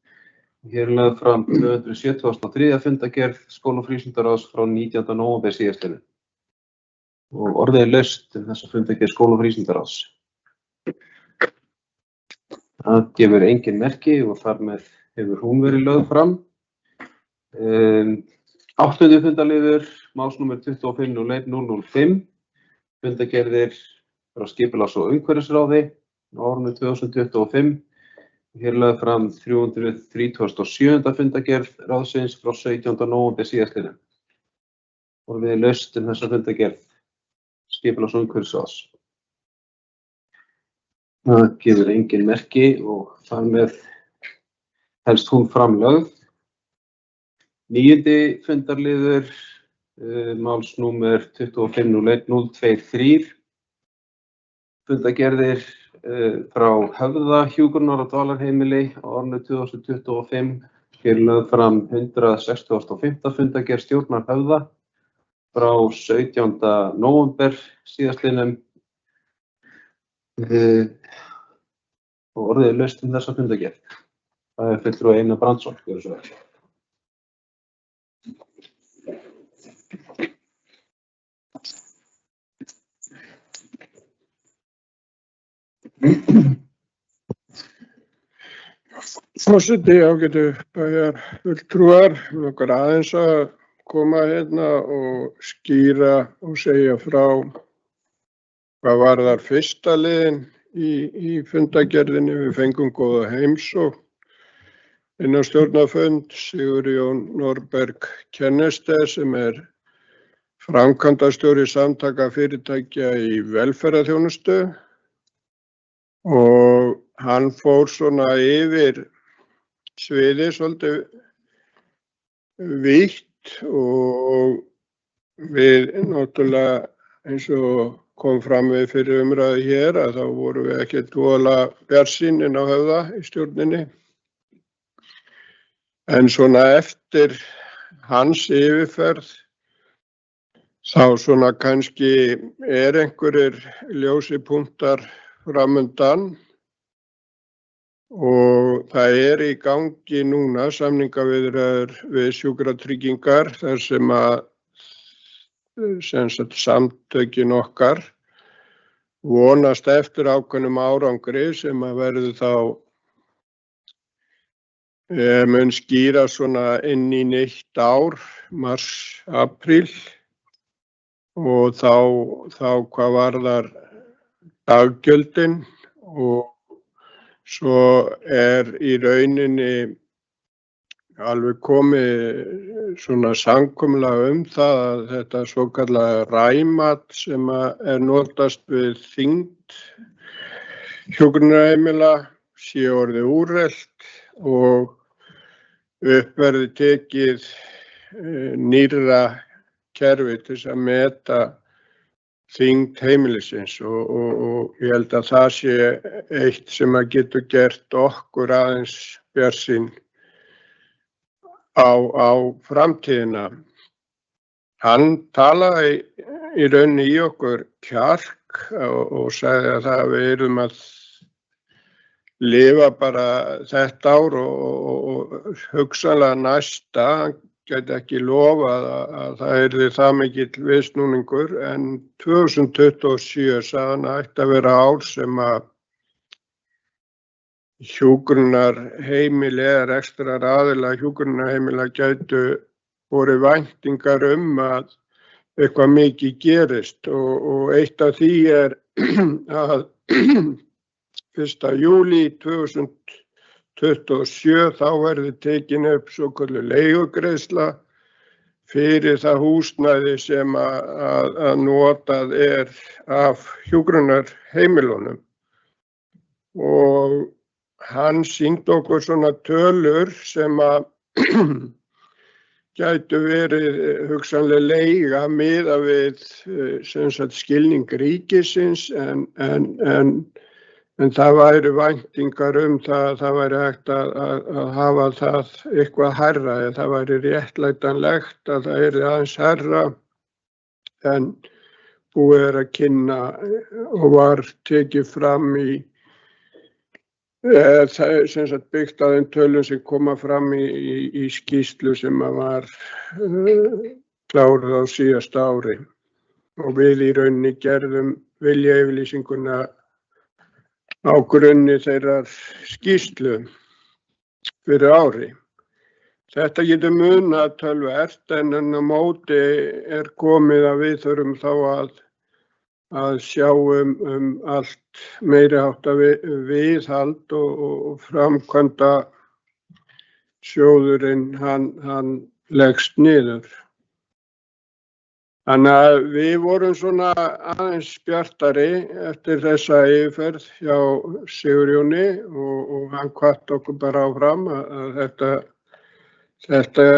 Hér er lögð fram 273. fundargerð skóla- og frístundaráðs frá 19. nóvember síðastliðnum. Og orðið er laust þessa fundargerð skóla- og frístundaráðs. Það gefur engin merki og þar með hefur hún verið lögð fram. 8. fundarliður, málsnúmer 25-01-005, fundargerðir frá skipulags- og umhverfisráði á árinu 2025. Hér er lögð fram 337. fundargerð ráðsins frá 17. nóvember síðastliðnum. Orðið er laust þessa fundargerð skipulags- og umhverfisráðs. Það gefur engin merki og þar með helst hún framlögð. 9. fundarliður, málsnúmer 25-01-023, fundargerðir frá Höfða hjúkrunar- og dvalarheimili á árinu 2025. Hér er lögð fram 165. fundargerð stjórnar Höfða frá 17. nóvember síðastliðnum. Og orðið er laust þessa fundargerð. Það er fulltrúi Einar Brandsson. Forseti, ágætu bæjarfulltrúar, langar aðeins að koma og skýra og segja frá hvað varðar fyrsta liðinn í fundargerðinni. Við fengum góða heimsókn inn á stjórnarfund Sigurjón Norberg Kenneste sem er framkvæmdastjóri Samtaka fyrirtækja í velferðarþjónustu og hann fór svona yfir sviðið svolítið vítt og við náttúrulega eins og kom fram við fyrir umræðu hér að þá vorum við ekki voðalega bjartsýn inn á Höfða í stjórninni. En svona eftir hans yfirferð þá svona kannski einhverjir ljósi punktar framundan og það í gangi núna samningaviðræður við sjúkratryggingar þar sem að samtökin okkar vonast eftir ákveðnum árangri sem að verður þá mun skýra svona inn í nýtt ár, mars, apríl og þá hvað varðar daggjöldin og svo í rauninni alveg komið svona samkomulag það að þetta svokallaða ræmat sem notast við þyngd hjúkrunarheimila sé orðið úrelt og upp verði tekið nýrra kerfi til þess að meta þyngd heimilisins og ég held að það sé eitt sem að getur gert okkur aðeins bjartsýn á framtíðina. Hann talaði í rauninni í okkur kjark og sagði að það við erum að lifa bara þetta ár og hugsanlega næsta. Hann gæti ekki lofað að það yrði það mikill viðsnúningur en 2027 sagði hann að ætti að vera ár sem að hjúkrunarheimili eða rekstraraðila hjúkrunarheimila gætu voru væntingar að eitthvað mikið gerist og eitt af því að 1. júlí 2027 þá verði tekin upp svokölluð leigugreiðsla fyrir það húsnæði sem að notað af hjúkrunarheimilunum og hann sýndi okkur svona tölur sem að gætu verið hugsanlega leiga miðað við skilning ríkisins en það væri væntingar það væri hægt að hafa það eitthvað hærra eða það væri réttlætanlegt að það yrði aðeins hærra en búið að kynna og var tekið fram byggt á þeim tölum sem koma fram í skýrslu sem var kláruð á síðasta ári og við í rauninni gerðum viljayfirlýsinguna á grunni þeirrar skýrslu fyrir ári. Þetta getur munað töluvert en á móti komið að við þurfum þá að sjá allt meiri háttar viðhald og framkvæmda sjóðurinn hann leggst niður. Þannig að við vorum svona aðeins bjartari eftir þessa yfirferð hjá Sigurjóni og hann hvatti okkur bara áfram að þetta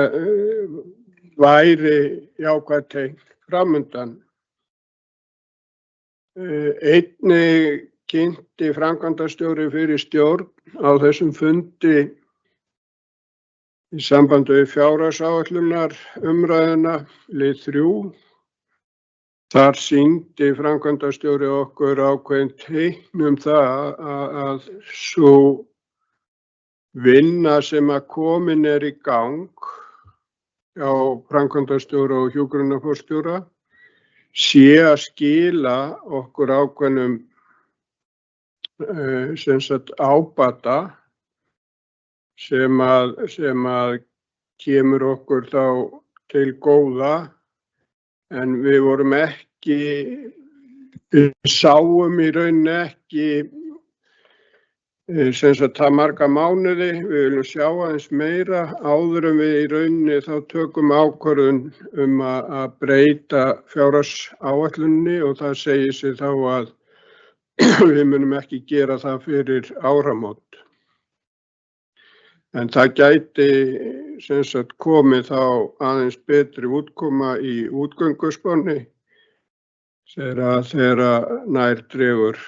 væri jákvætt teikn framundan. Einnig kynnti framkvæmdastjóri fyrir stjórn á þessum fundi í sambandi við fjárhagsáætlunar umræðuna lið 3. Þar sýndi framkvæmdastjóri okkur ákveðin teikn það að sú vinna sem að komin í gang hjá framkvæmdastjóra og hjúkrunarforstjóra sé að skila okkur ákveðnum ábata sem að kemur okkur þá til góða en við vorum við sáum í rauninni ekki það marga mánuði, við viljum sjá aðeins meira áður en við í rauninni þá tökum ákvörðun að breyta fjárhagsáætluninni og það segir sig þá að við munum ekki gera það fyrir áramót. En það gæti komið þá aðeins betri útkoma í útgönguspánni þegar nær dregur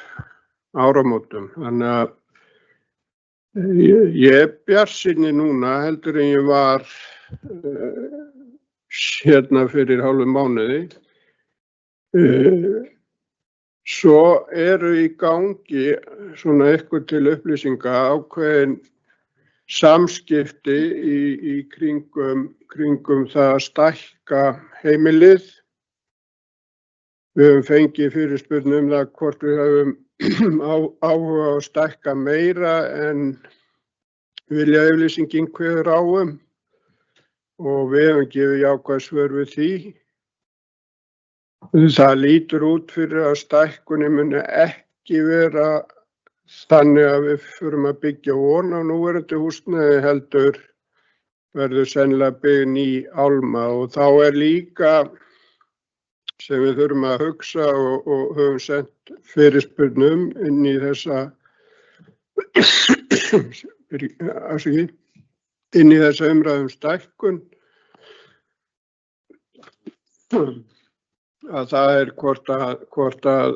áramótum. Þannig að ég er bjartsýnni núna heldur en ég var hérna fyrir hálfum mánuði. Svo eru í gangi svona eitthvað til upplýsinga ákveðin samskipti í kringum það að stækka heimilið. Við höfum fengið fyrirspurn það hvort við höfum áhuga á að stækka meira en viljayfirlýsingin kveður á og við höfum gefið jákvæð svör við því. Það lítur út fyrir að stækkunin muni ekki vera þannig að við förum að byggja ofan á núverandi húsnæði heldur verður sennilega byggð ný álma og þá er líka sem við þurfum að hugsa og höfum sent fyrirspurnum inn í þessa umræðum stækkun að það er hvort að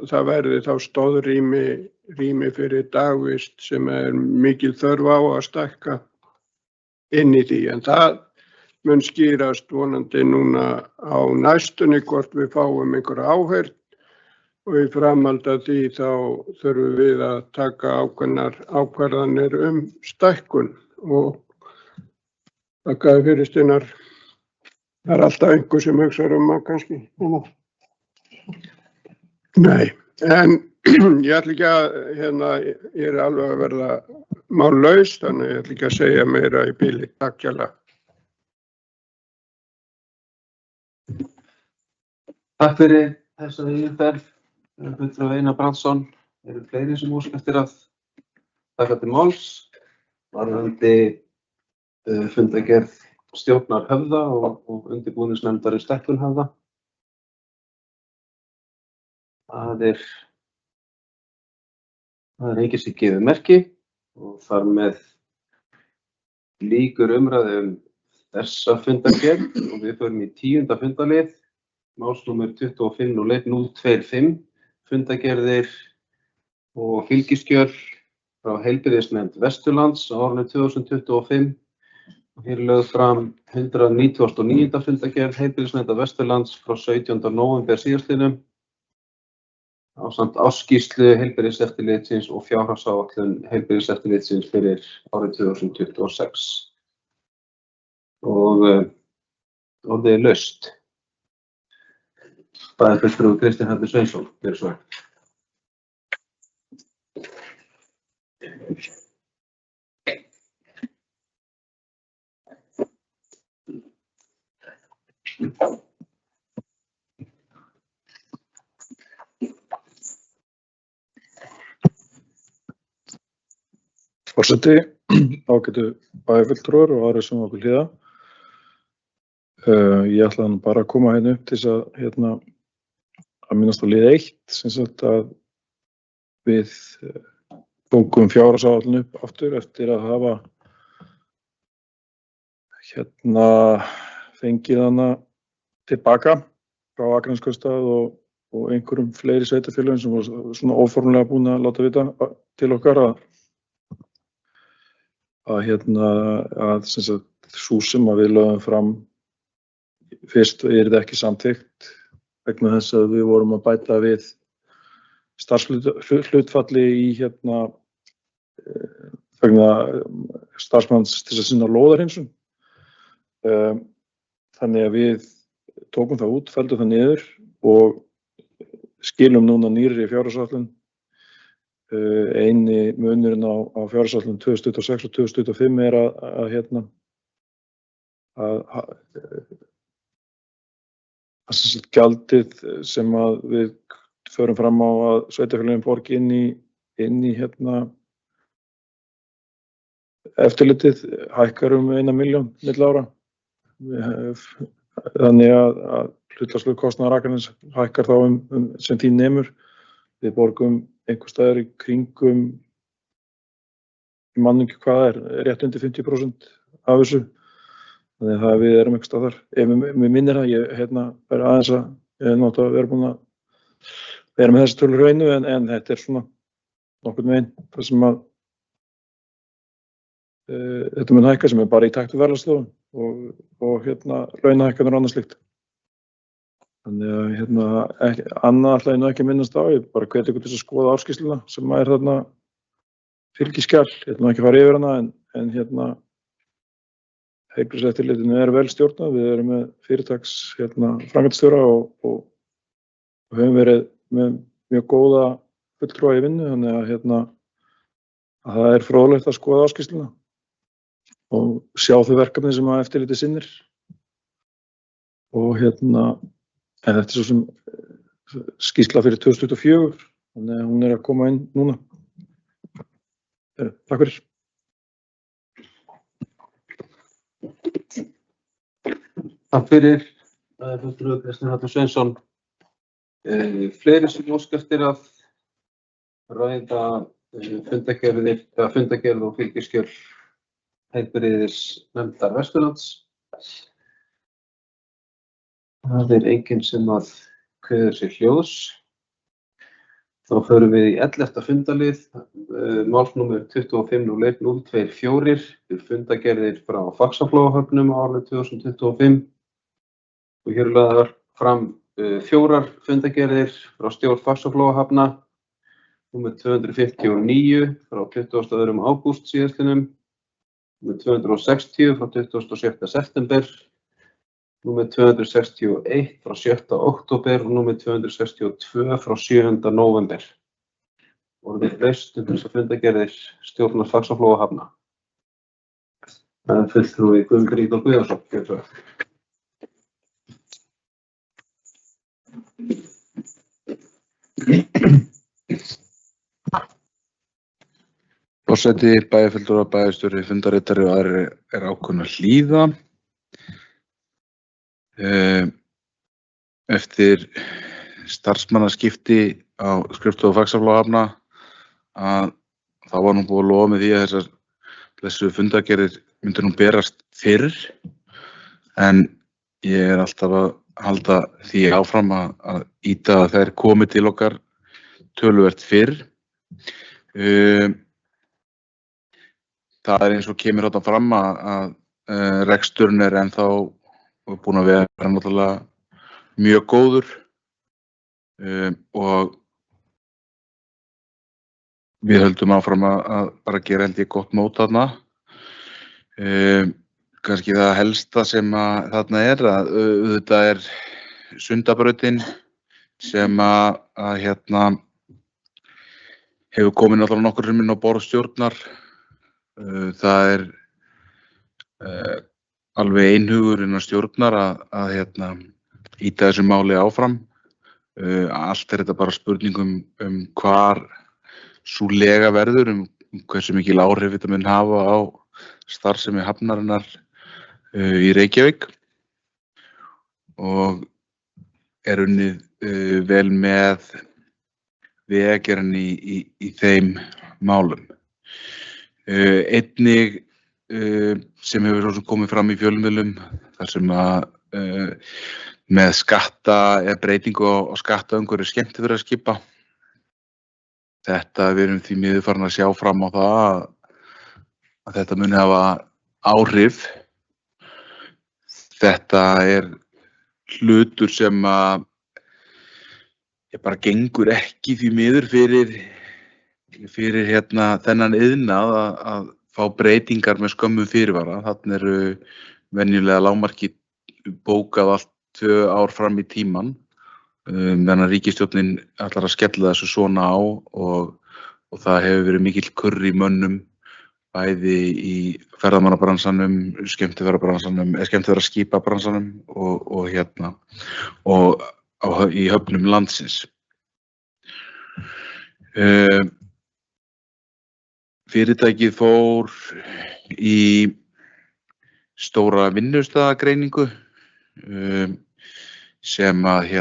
það verði þá stóðrými fyrir dagvist sem er mikil þörf á að stækka inn í því. En það mun skýrast vonandi núna á næstunni hvort við fáum einhverja áheyrn og í framhaldi af því þá þurfum við að taka ákveðnar ákvarðanir stækkun og þakka þér fyrir Steinar. Það er alltaf einhver sem hugsar að kannski. Nei, en ég ætla ekki að, ég er alveg að verða mállaus, þannig ég ætla ekki að segja meira í bili. Takk hérlega. Takk fyrir þessa yfirferð, fulltrúi Einar Brandsson. Eru fleiri sem óska eftir að taka til máls varðandi fundargerð stjórnar Höfða og undirbúningsnefndar stækkun Höfða? Það er enginn sem gefur merki og þar með lýkur umræðu þessa fundargerð og við förum í 10. fundarlið, málsnúmer 25-01-025, fundargerðir og fylgiskjöl frá Heilbrigðisnefnd Vesturlands á árinu 2025. Og hér er lögð fram 199. fundargerð Heilbrigðisnefndar Vesturlands frá 17. nóvember síðastliðnum ásamt ársskýrslu Heilbrigðiseftirlitsins og fjárhagsáætlun Heilbrigðiseftirlitsins fyrir árið 2026. Og orðið er laust. Bæjarfulltrúi Kristinn H. Sveinsson, gjörðu svo vel. Forseti, ágætu bæjarfulltrúar og aðrir sem okkur hlýða. Ég ætlaði nú bara að koma hérna upp til þess að minnast á lið 1, sem sagt að við tókum fjárhagsáætlun upp aftur eftir að hafa fengið hana tilbaka frá Akraneskaupstað og einhverjum fleiri sveitarfélögum sem voru svona óformlega búin að láta vita til okkar að sem sagt sú sem að við lögðum fram fyrst það ekki samþykkt vegna þess að við vorum að bæta við starfshlutfalli í vegna starfsmanns til að sinna lóðarhreinsun. Þannig að við tókum það út, felldum það niður og skilum núna nýrri fjárhagsáætlun. Eini munurinn á fjárhagsáætlun 2026 og 2025 er að gjaldið sem að við förum fram á að sveitarfélögin borgi inn í eftirlitið hækkar 1 milljón milli ára. Þannig að hlutfallslegur kostnaður Akraness hækkar þá sem því nemur. Við borgum einhvers staðar í kringum, ég man ekki hvað það er, rétt undir 50% af þessu. Þannig að við erum einhvers staðar. Mér minnir það, ég er aðeins að ég er náttúrulega verið búin að vera með þessi tölur hreinu en þetta svona nokkurn veginn það sem að þetta mun hækka sem bara í takt við verðlagsþróun og launahækkanir og annað slíkt. Þannig að annað ætla ég nú ekki að minnast á, ég bara hvet ykkur til að skoða ársskýrsluna sem þarna fylgiskjal, ég ætla nú ekki að fara yfir hana en heilbrigðiseftirlitinu vel stjórnað, við erum með fyrirtaks framkvæmdastjóra og höfum verið með mjög góða fulltrúa í vinnu, þannig að það fróðlegt að skoða ársskýrsluna og sjá þau verkefni sem að eftirlitið sinnir og en þetta svo sem skýrsla fyrir 2024, þannig að hún að koma inn núna. Takk fyrir. Takk fyrir, fulltrúi Kristinn Hallur Sveinsson. Fleiri sem óska eftir að ræða fundargerð og fylgiskjöl heilbrigðisnefndar Vesturlands. Það enginn sem að kveður sér hljóðs. Þá förum við í 11. fundarlið, málsnúmer 25.01.024 til fundargerðir frá Faxaflóahöfnum á árinu 2025 og hér lagðar fram 4 fundargerðir frá stjórn Faxaflóahafna, númer 259 frá 22. ágúst síðastliðnum, númer 260 frá 27. september, númer 261 frá 7. október og númer 262 frá 7. nóvember. Orðið laust þessar fundargerðir stjórnar Faxaflóahafna. Fulltrúi Guðmundur Ídal Guðjónsson, gjörðu svo vel. Forseti, bæjarfulltrúar, bæjarstjóri, fundarritari og aðrir ákveðnir að hlýða. Eftir starfsmannaskipti á skrifstofu Faxaflóahafna að þá var nú búið að lofa með því að þessu fundargerðir myndu nú berast fyrr, en ég alltaf að halda því áfram að ýta að þær komi til okkar töluvert fyrr. Það eins og kemur þarna fram að reksturinn ennþá búinn að vera náttúrulega mjög góður og við höldum áfram að bara gera held ég gott mót þarna. Kannski það helsta sem að þarna að auðvitað Sundabrautin sem að hefur komið náttúrulega nokkur inn á borð stjórnar. Það alveg einhugur innan stjórnar að ýta þessu máli áfram. Allt þetta bara spurning hvar sú lega verður, hversu mikil áhrif þetta mun hafa á starfsemi hafnarinnar í Reykjavík og unnið vel með vegagerðin í þeim málum. Einnig sem hefur svo komið fram í fjölmiðlum þar sem að með breytingu á skattaumhverfi skemmtiferðaskipa. Við erum því miður farin að sjá fram á það að þetta muni hafa áhrif. Þetta hlutur sem að bara gengur ekki því miður fyrir þennan iðnað að fá breytingar með skömmum fyrirvara. Þarna venjulega lágmarki bókað allt 2 ár fram í tíman. Meðan ríkisstjórnin ætlar að skella þessu svona á og það hefur verið mikill kurr í mönnum bæði í ferðamannabransanum, skemmtiferðaskipabransanum og í höfnum landsins. Fyrirtækið fór í stóra vinnustaðagreiningu sem að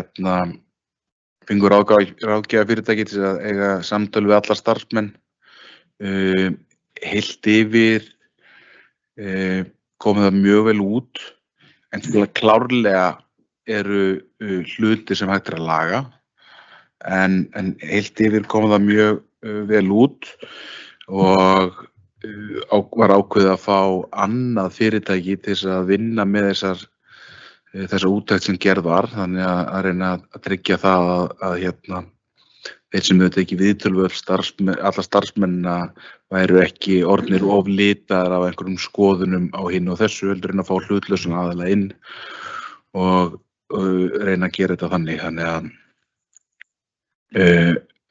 fengur ráðgjafa fyrirtæki til að eiga samtöl við alla starfsmenn. Heilt yfir komið það mjög vel út, en klárlega hlutir sem hægt að laga. en heilt yfir kom það mjög vel út og var ákveðið að fá annað fyrirtæki til þess að vinna með þessa úttekt sem gerð var, þannig að reyna að tryggja það að þeir sem auðvitað ekki viðtölu alla starfsmennina væru ekki orðnir of litaðir af einhverjum skoðunum á hinn og þessu, heldur en að fá hlutlausan aðila inn og reyna að gera þetta þannig að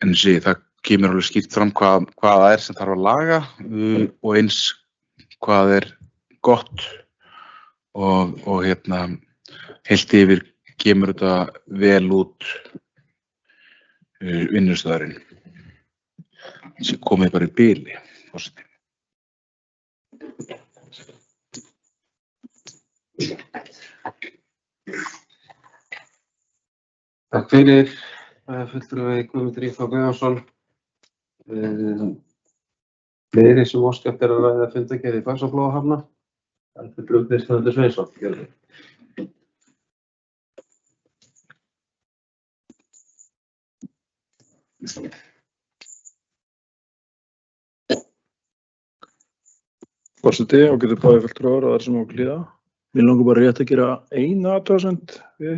en það kemur alveg skýrt fram hvað það sem þarf að laga og eins hvað gott og heilt yfir kemur þetta vel út vinnustæðurinn sem komið bara í bili. Forseti. Takk fyrir, fulltrúi Guðmundur Ingi Guðjónsson. Fleiri sem óska eftir að ræða fundargerð í Faxaflóahafna. Fulltrúi Kristinn Andri Sveinsson. Forseti, ágætu bæjarfulltrúar og þær sem á hlýða. Mér langar bara rétt að gera eina athugasemd við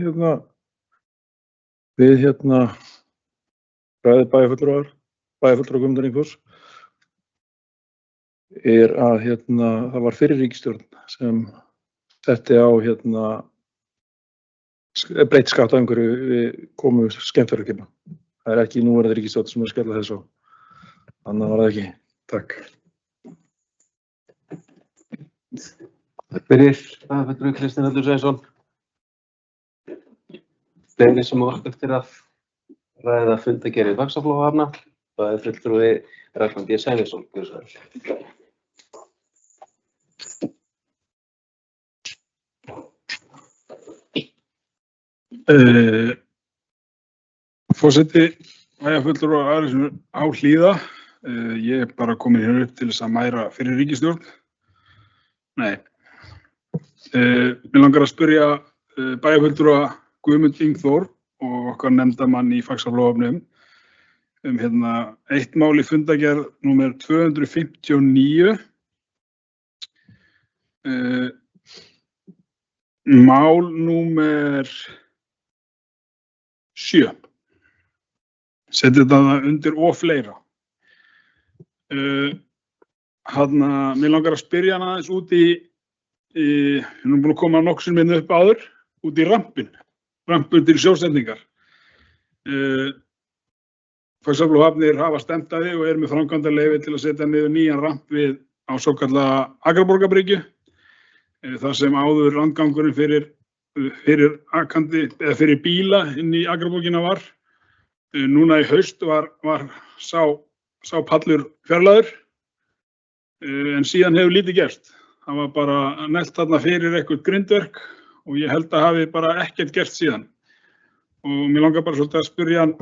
ræðu bæjarfulltrúar Guðmundar Ingþórs að það var fyrri ríkisstjórn sem setti á breytt skattaumhverfi við komu skemmtiferðaskipa. Það ekki núverandi ríkisstjórn sem að skella þess á. Annað var það ekki. Takk. Takk fyrir, fulltrúi Kristinn Andri Sveinsson. Fleiri sem óska eftir að ræða fundargerð í Faxaflóahafna. Það fulltrúi Ragnar B. Sæmundsson. Forseti, bæjarfulltrúar og aðrir sem eru á hlýða. Ég er bara komin hér upp til þess að mæra fyrir ríkisstjórn. Nei. Mér langar að spyrja bæjarfulltrúa Guðmund Ingþór og okkar nefndarmann í Faxaflóahöfnum eitt mál í fundargerð númer 259. Mál númer 7. Setið það undir og fleira. Mér langar að spyrja hana aðeins út í hún er búin að koma nokkrum minn upp áður, út í rampur til sjósetningar. Faxaflóahafnir hafa stemt að því og með framkvæmdaleyfi til að setja niður nýjan ramp á svokallaða Akraborgarbryggju, þar sem áður landgangurinn fyrir bíla inn í Akraborgina var. Núna í haust var sá pallur fjarlægður, en síðan hefur lítið gerst. Það var bara neglt þarna fyrir eitthvað grindverk og ég held að hafi bara ekkert gerst síðan. Og mér langar bara svolítið að spyrja hann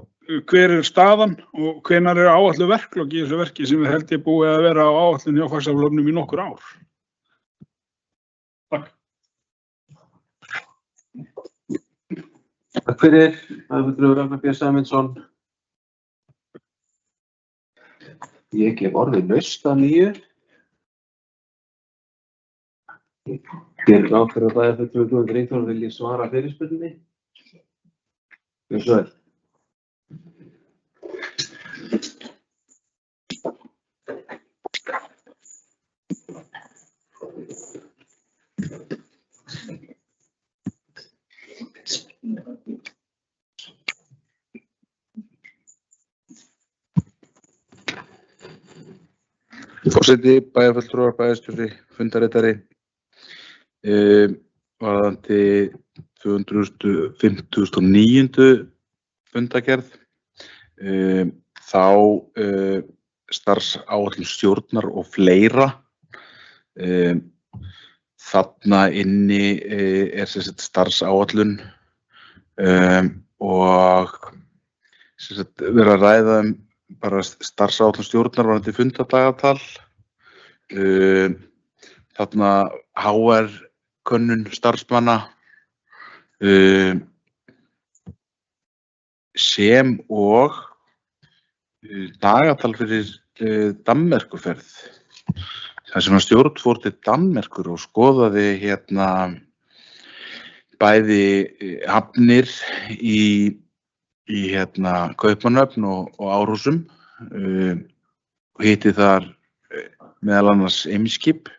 hver staðan og hvenær áætluð verklok í þessu verki sem við held ég búið að vera á áætlun hjá Faxaflóahöfnum í nokkur ár. Takk. Takk fyrir, fulltrúi Ragnar B. Sæmundsson. Ég gef orðið laust að nýju. Gerir ráð fyrir að bæjarfulltrúi Guðmundur Ingþór vilji svara fyrirspurninni. Gjörðu svo vel. Forseti, bæjarfulltrúar, bæjarstjóri, fundarritari, varðandi 259. fundargerð, þá starfsáætlun stjórnar og fleira. Þarna inni sem sagt starfsáætlun og sem sagt verið að ræða bara starfsáætlun stjórnar varðandi fundardagatal. Þarna HR könnun starfsmanna, sem og dagatal fyrir Danmerkurferð. Það sem að stjórn fór til Danmerkur og skoðaði hérna bæði hafnir í hérna Kaupmannahöfn og Árhúsum og hitti þar meðal annars Eimskip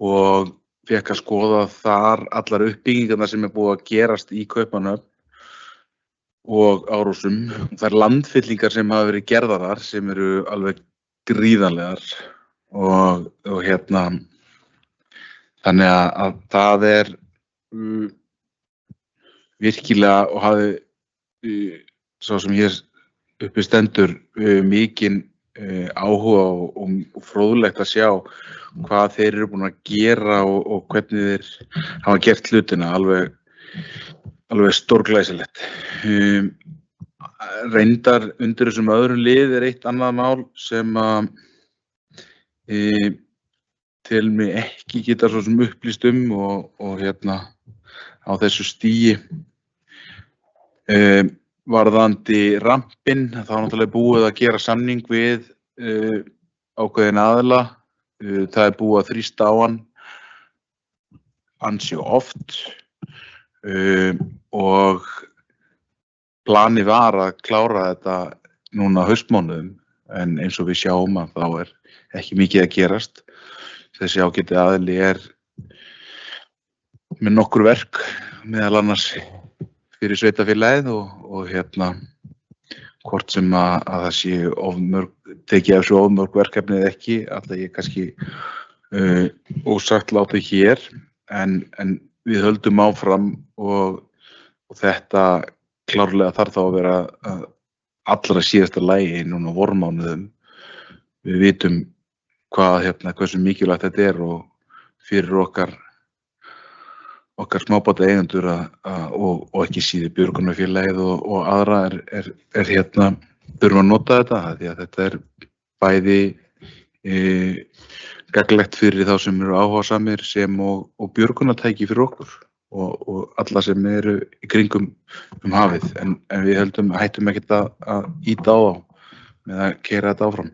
og fékk að skoða þar allar uppbyggingarnar sem búið að gerast í Kaupmannahöfn og Árhúsum. Þær landfyllingar sem hafa verið gerðar þar sem eru alveg gríðarlegar og hérna þannig að það er virkilega og hafi sá sem hér uppi stendur mikinn áhuga og fróðlegt að sjá hvað þeir eru búin að gera og hvernig þeir hafa gert hlutina alveg stórglæsilegt. Reyndar undir þessum öðrum lið er eitt annað mál sem að til mig ekki geta svo sem upplýst og hérna á þessu stigi. Varðandi rampinn, þá er náttúrulega búið að gera samning við ákveðin aðila. Það er búið að þrýsta á hann ansi oft og planið var að klára þetta núna á haustmánuðum en eins og við sjáum að þá er ekki mikið að gerast. Þessi ágæti aðili er með nokkur verk meðal annars fyrir sveitarfélagið og hérna hvort sem að það sé tekið af svo ofmörg verkefni eða ekki, alltaf ég kannski ósagt láta hér en við höldum áfram og þetta klárlega þarf þá að vera allra síðasta lagi núna á vormánuðum. Við vitum hversu mikilvægt þetta er og fyrir okkar smábáta eigendur og ekki síður björgunarfélagið og aðra er hérna þurfum að nota þetta því að þetta er bæði gagnlegt fyrir þá sem eru áhugasamir sem og björgunartæki fyrir okkur og alla sem eru í kringum hafið en við hættum ekkert að ýta á þá með að keyra þetta áfram.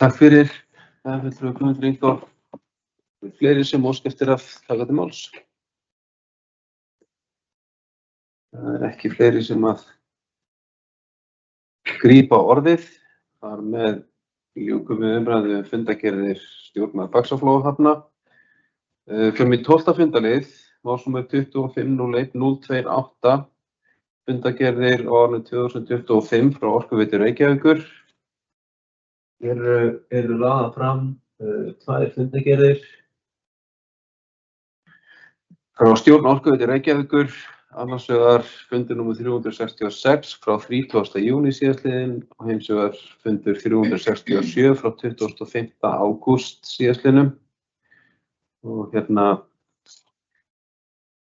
Takk fyrir. Það er fulltrúi Guðmundur Ingþór. Fleiri sem óska eftir að taka til máls. Það er ekki fleiri sem að grípa orðið. Þar með ljúkum við umræðu fundargerðir stjórnar Faxaflóahafna. Förum í 12. fundalið, málsnúmer 25.01.028, fundargerðir á árinu 2025 frá Orkuveitu Reykjavíkur. Hér eru raðað fram tvær fundargerðir frá stjórn Orkuveitu Reykjavíkur, annars vegar fundur númer 366 frá 30. júní síðastliðinn og hins vegar fundur 367 frá 25. ágúst síðastliðnum. Og hérna,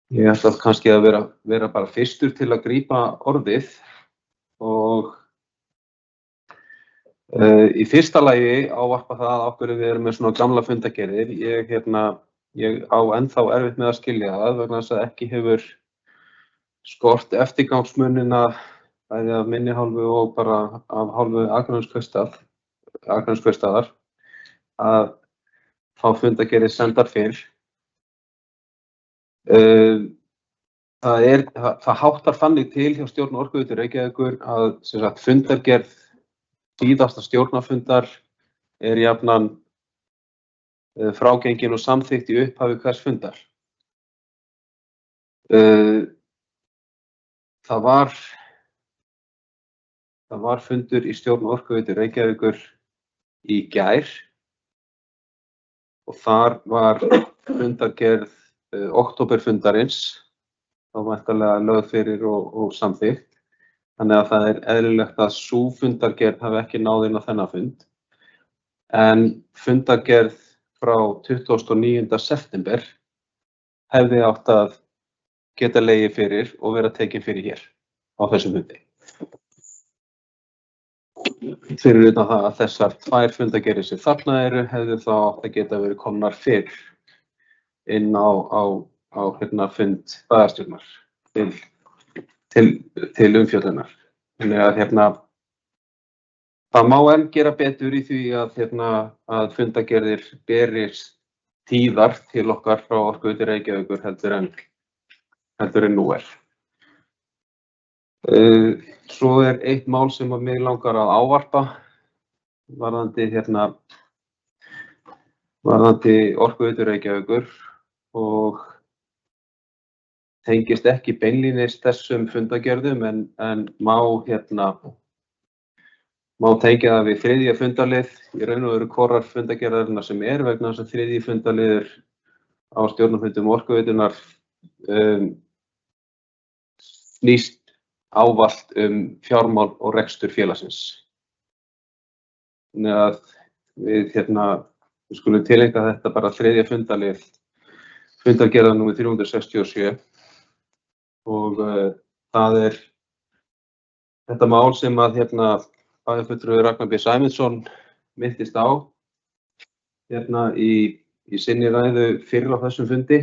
ég ætla kannski að vera bara fyrstur til að grípa orðið og í fyrsta lagi ávarpa það af hverju við erum með svona gamla fundargerðir. Ég á ennþá erfitt með að skilja það vegna þess að ekki hefur skort eftirgangsmunina bæði af minni hálfu og bara af hálfu Akraneskaupstaðar að fá fundargerðir sendar fyrr. Það háttar þannig til hjá stjórn Orkuveitu Reykjavíkur að fundargerð síðasta stjórnarfundar er jafnan frágengin og samþykkt í upphafi hvers fundar. Það var fundur í stjórn Orkuveitu Reykjavíkur í gær og þar var fundargerð októberfundarins þá væntanlega lögð fyrir og samþykkt. Þannig að það er eðlilegt að sú fundargerð hafi ekki náð inn á þennan fund. En fundargerð frá 29. september hefði átt að geta legið fyrir og vera tekin fyrir hér á þessum fundi. Fyrir utan það að þessar tvær fundargerðir sem þarna eru hefði þá átt að geta verið komnar fyrr inn á fund bæjarstjórnar til umfjöllunar. Þannig að það má enn gera betur í því að fundargerðir berist tíðar til okkar frá Orkuveitu Reykjavíkur heldur en nú er. Svo er eitt mál sem að mig langar að ávarpa varðandi Orkuveitu Reykjavíkur og tengist ekki beinlínis þessum fundargerðum en má tengja það við þriðja fundarlið í raun og veru hvorrar fundargerðarinnar sem er vegna þess að þriðji fundarliður á stjórnarfundum Orkuveitunnar snýst ávallt fjármál og rekstur félagsins. Þannig að við skulum tileinka þetta bara þriðja fundarlið, fundargerðar númer 367 og það er þetta mál sem að bæjarfulltrúi Ragnar B. Sæmundsson minntist á í sinni ræðu fyrr á þessum fundi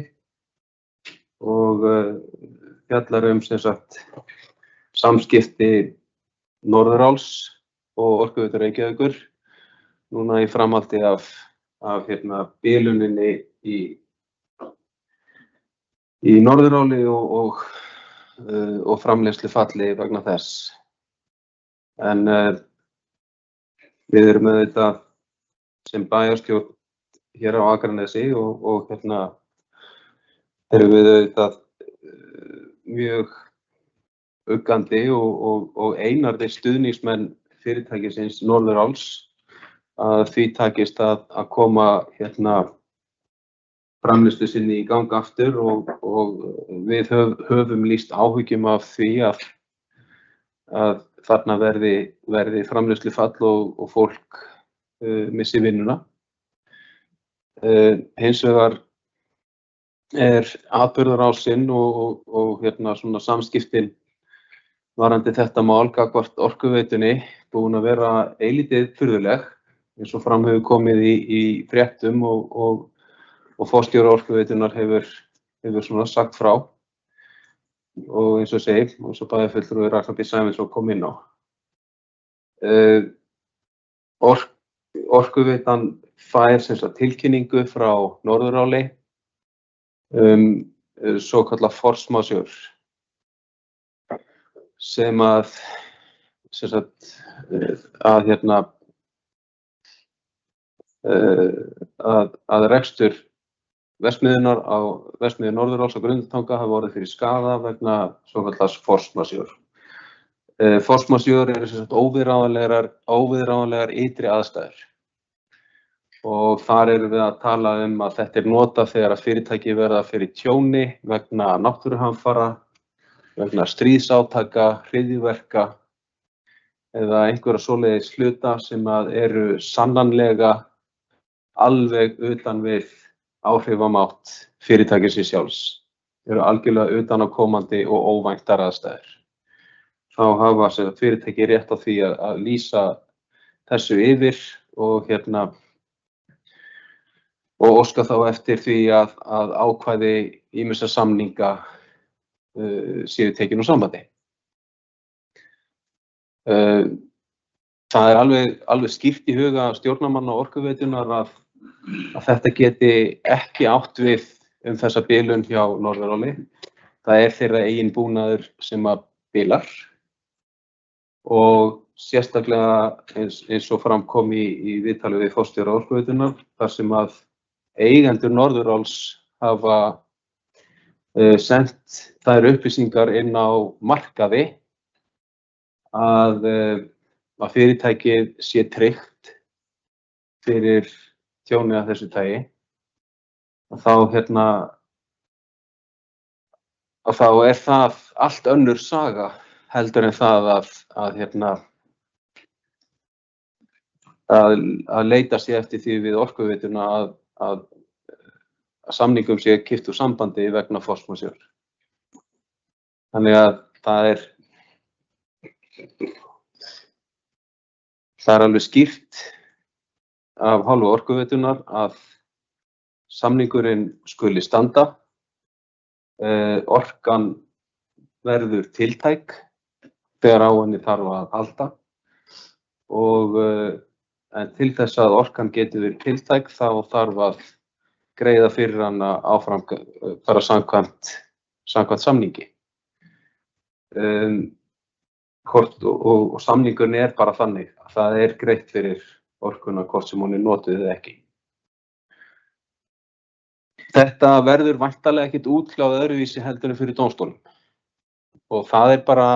og fjallar sem sagt samskipti Norðuráls og Orkuveitu Reykjavíkur núna í framhaldi af biluninni í Norðuráli og framleiðslufalli vegna þess. En við erum auðvitað sem bæjarstjórn hér á Akranesi og erum við auðvitað mjög uggandi og einarðir stuðningsmenn fyrirtækisins Norðuráls að því takist að koma framleiðslu sinni í gang aftur og við höfum lýst áhyggjum af því að þarna verði framleiðslufall og fólk missi vinnuna. Hins vegar er atburðarásin og svona samskiptin varðandi þetta mál gagnvart Orkuveitunni búin að vera eilítið furðuleg eins og fram hefur komið í fréttum og forstjóri Orkuveitunnar hefur svona sagt frá. Og eins og segir, eins og bæjarfulltrúi Ragnar B. Sæmundsson kom inn á. Orkuveitan fær tilkynningu frá Norðuráli svokallað force majeure sem að rekstur verksmiðjunnar á verksmiðju Norðuráls á Grundartanga hafa orðið fyrir skaða vegna svokallaðs force majeure. Force majeure eru óviðráðanlegar ytri aðstæður og þar erum við að tala að þetta er notað þegar að fyrirtæki verða fyrir tjóni vegna náttúruhamfara, vegna stríðsátaka, hryðjuverka eða einhverja svoleiðis hluta sem að eru sannanlega alveg utan við áhrifamátt fyrirtækisins sjálfs, eru algjörlega utanaðkomandi og óvæntar aðstæður. Þá hafa fyrirtæki rétt á því að lýsa þessu yfir og óska þá eftir því að ákvæði ýmissa samninga séu tekin úr sambandi. Það er alveg skýrt í huga stjórnarmanna Orkuveitunnar að þetta geti ekki átt við þessa bilun hjá Norðuráli. Það er þeirra eigin búnaður sem að bilar og sérstaklega eins og fram kom í viðtali við forstjóra Orkuveitunnar þar sem að eigendur Norðuráls hafa sent þær upplýsingar inn á markaði að fyrirtækið sé tryggt fyrir tjóni af þessu tagi. Þá er það allt önnur saga heldur en það að leita sér eftir því við Orkuveituna að samningum sé kippt úr sambandi vegna force majeure. Þannig að það er alveg skýrt af hálfu Orkuveitunnar að samningurinn skuli standa, orkan verður tiltæk þegar á henni þarf að halda og en til þess að orkan geti verið tiltæk þá þarf að greiða fyrir hana áfram bara samkvæmt samningi. Og samningurinn bara þannig að það greitt fyrir orkuna hvort sem hún notuð eða ekki. Þetta verður væntanlega ekkert útkljáð öðruvísi heldur en fyrir dómstólum og það bara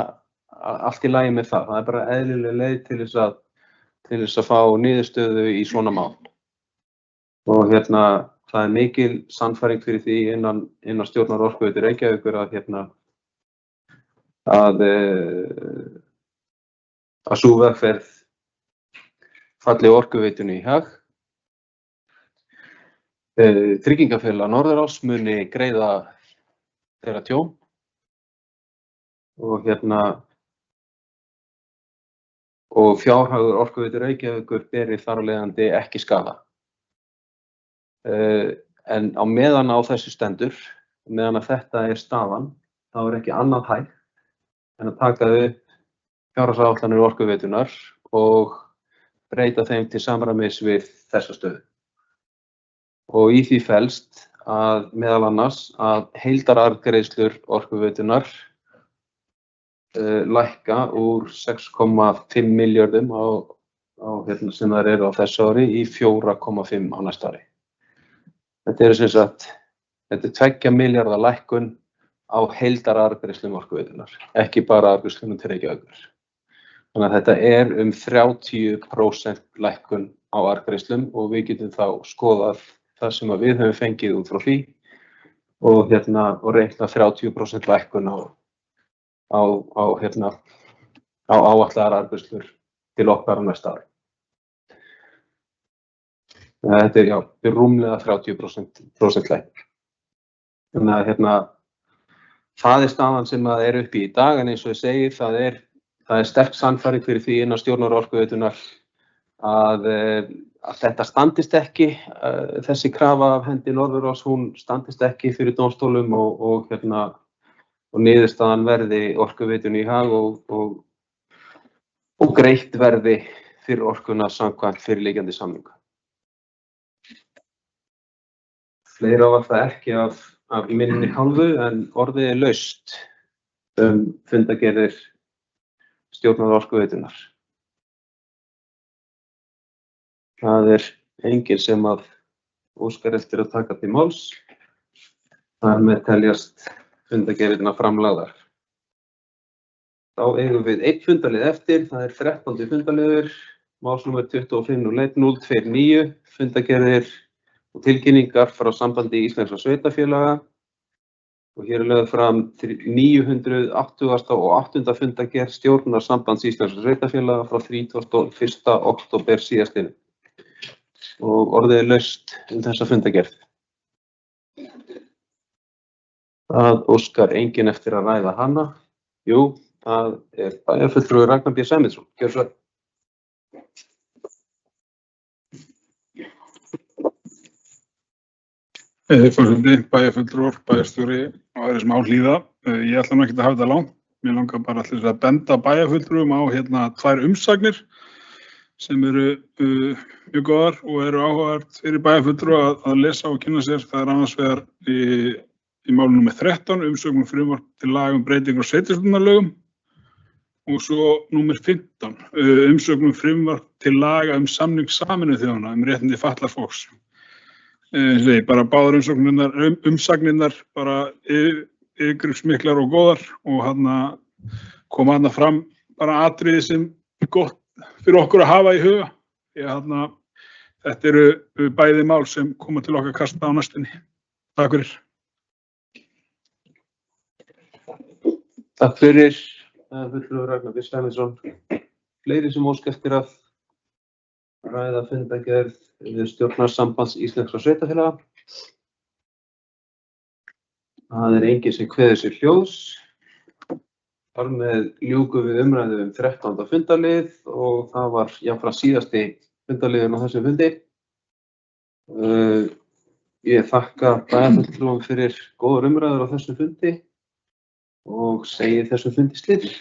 allt í lagi með það. Það bara eðlileg leið til þess að fá niðurstöðu í svona mál. Og það mikil sannfæring fyrir því innan stjórnar Orkuveitu Reykjavíkur að sú vegferð falli Orkuveitunni í hag. Tryggingafélag Norðuráls muni greiða þeirra tjón og fjárhagur Orkuveitu Reykjavíkur beri þar af leiðandi ekki skaða. En á meðan á þessu stendur, meðan að þetta staðan, þá ekki annað hægt en að taka upp fjárhagsáætlanir Orkuveitunnar og breyta þeim til samræmis við þessa stöðu. Og í því felst að meðal annars að heildararðgreiðslur Orkuveitunnar lækka úr 6,5 milljörðum sem þær eru á þessu ári í 4,5 á næsta ári. Þetta sem sagt, þetta 2 milljarða lækkun á heildararðgreiðslum Orkuveitunnar, ekki bara arðgreiðslum til Reykjavíkur. Þannig að þetta 30% lækkun á arðgreiðslum og við getum þá skoðað það sem við höfum fengið út frá því og reikna 30% lækkun á áætlaðar arðgreiðslur til okkar á næsta ári. Þetta rúmlega 30% lækkun. Þannig að það staðan sem uppi í dag, en eins og ég segi, það sterk sannfæring fyrir því innan stjórnar Orkuveitunnar að þetta standist ekki, þessi krafa af hendi Norðuráls, hún standist ekki fyrir dómstólum og niðurstaðan verði Orkuveitunni í hag og greitt verði fyrir orkuna samkvæmt fyrirliggjandi samninga. Fleira var það ekki af minni hálfu en orðið laust fundargerðir stjórnar Orkuveitunnar. Það enginn sem óskar eftir að taka til máls. Þar með teljast fundargerðirnar framlagðar. Þá eigum við einn fundarlið eftir, það 13. fundarliður, málsnúmer 25.01.029, fundargerðir og tilkynningar frá Sambandi Íslenskra sveitarfélaga og hér lögð fram 980. og 8. fundargerð stjórnar Sambands Íslenskra sveitarfélaga frá 31. október síðastliðnum. Og orðið laust þessa fundargerð. Það óskar enginn eftir að ræða hana. Jú, það bæjarfulltrúi Ragnar B. Sæmundsson. Gjörðu svo vel. Forseti, bæjarfulltrúar, bæjarstjóri og aðrir sem Hlíða. Ég ætla nú ekki að hafa þetta langt. Mér langar bara allir að benda bæjarfulltrúum á 2 umsagnir sem eru mjög góðar og eru áhugavert fyrir bæjarfulltrúa að lesa og kynna sér. Það annars vegar í máli númer 13, umsögn frumvarp til laga breytingar á sveitarstjórnarlögum og svo númer 15, umsögn frumvarp til laga samning Sameinuðu þjóðanna réttindi fatlaðs fólks. Bara báðar umsagnirnar bara yfirgripsmiklar og góðar og koma fram bara atriði sem gott fyrir okkur að hafa í huga. Þetta eru bæði mál sem koma til okkar kasta á næstunni. Takk fyrir. Takk fyrir, fulltrúi Ragnar B. Sæmundsson. Fleiri sem óska eftir að ræða fundargerð stjórnar Sambands Íslenskra sveitarfélaga. Það enginn sem kveður sér hljóðs. Þar með ljúkum við umræðu 13. fundarlið og það var jafnframt síðasti fundarliðurinn á þessum fundi. Ég þakka bæjarfulltrúum fyrir góðar umræður á þessum fundi og segi þessum fundi slitið.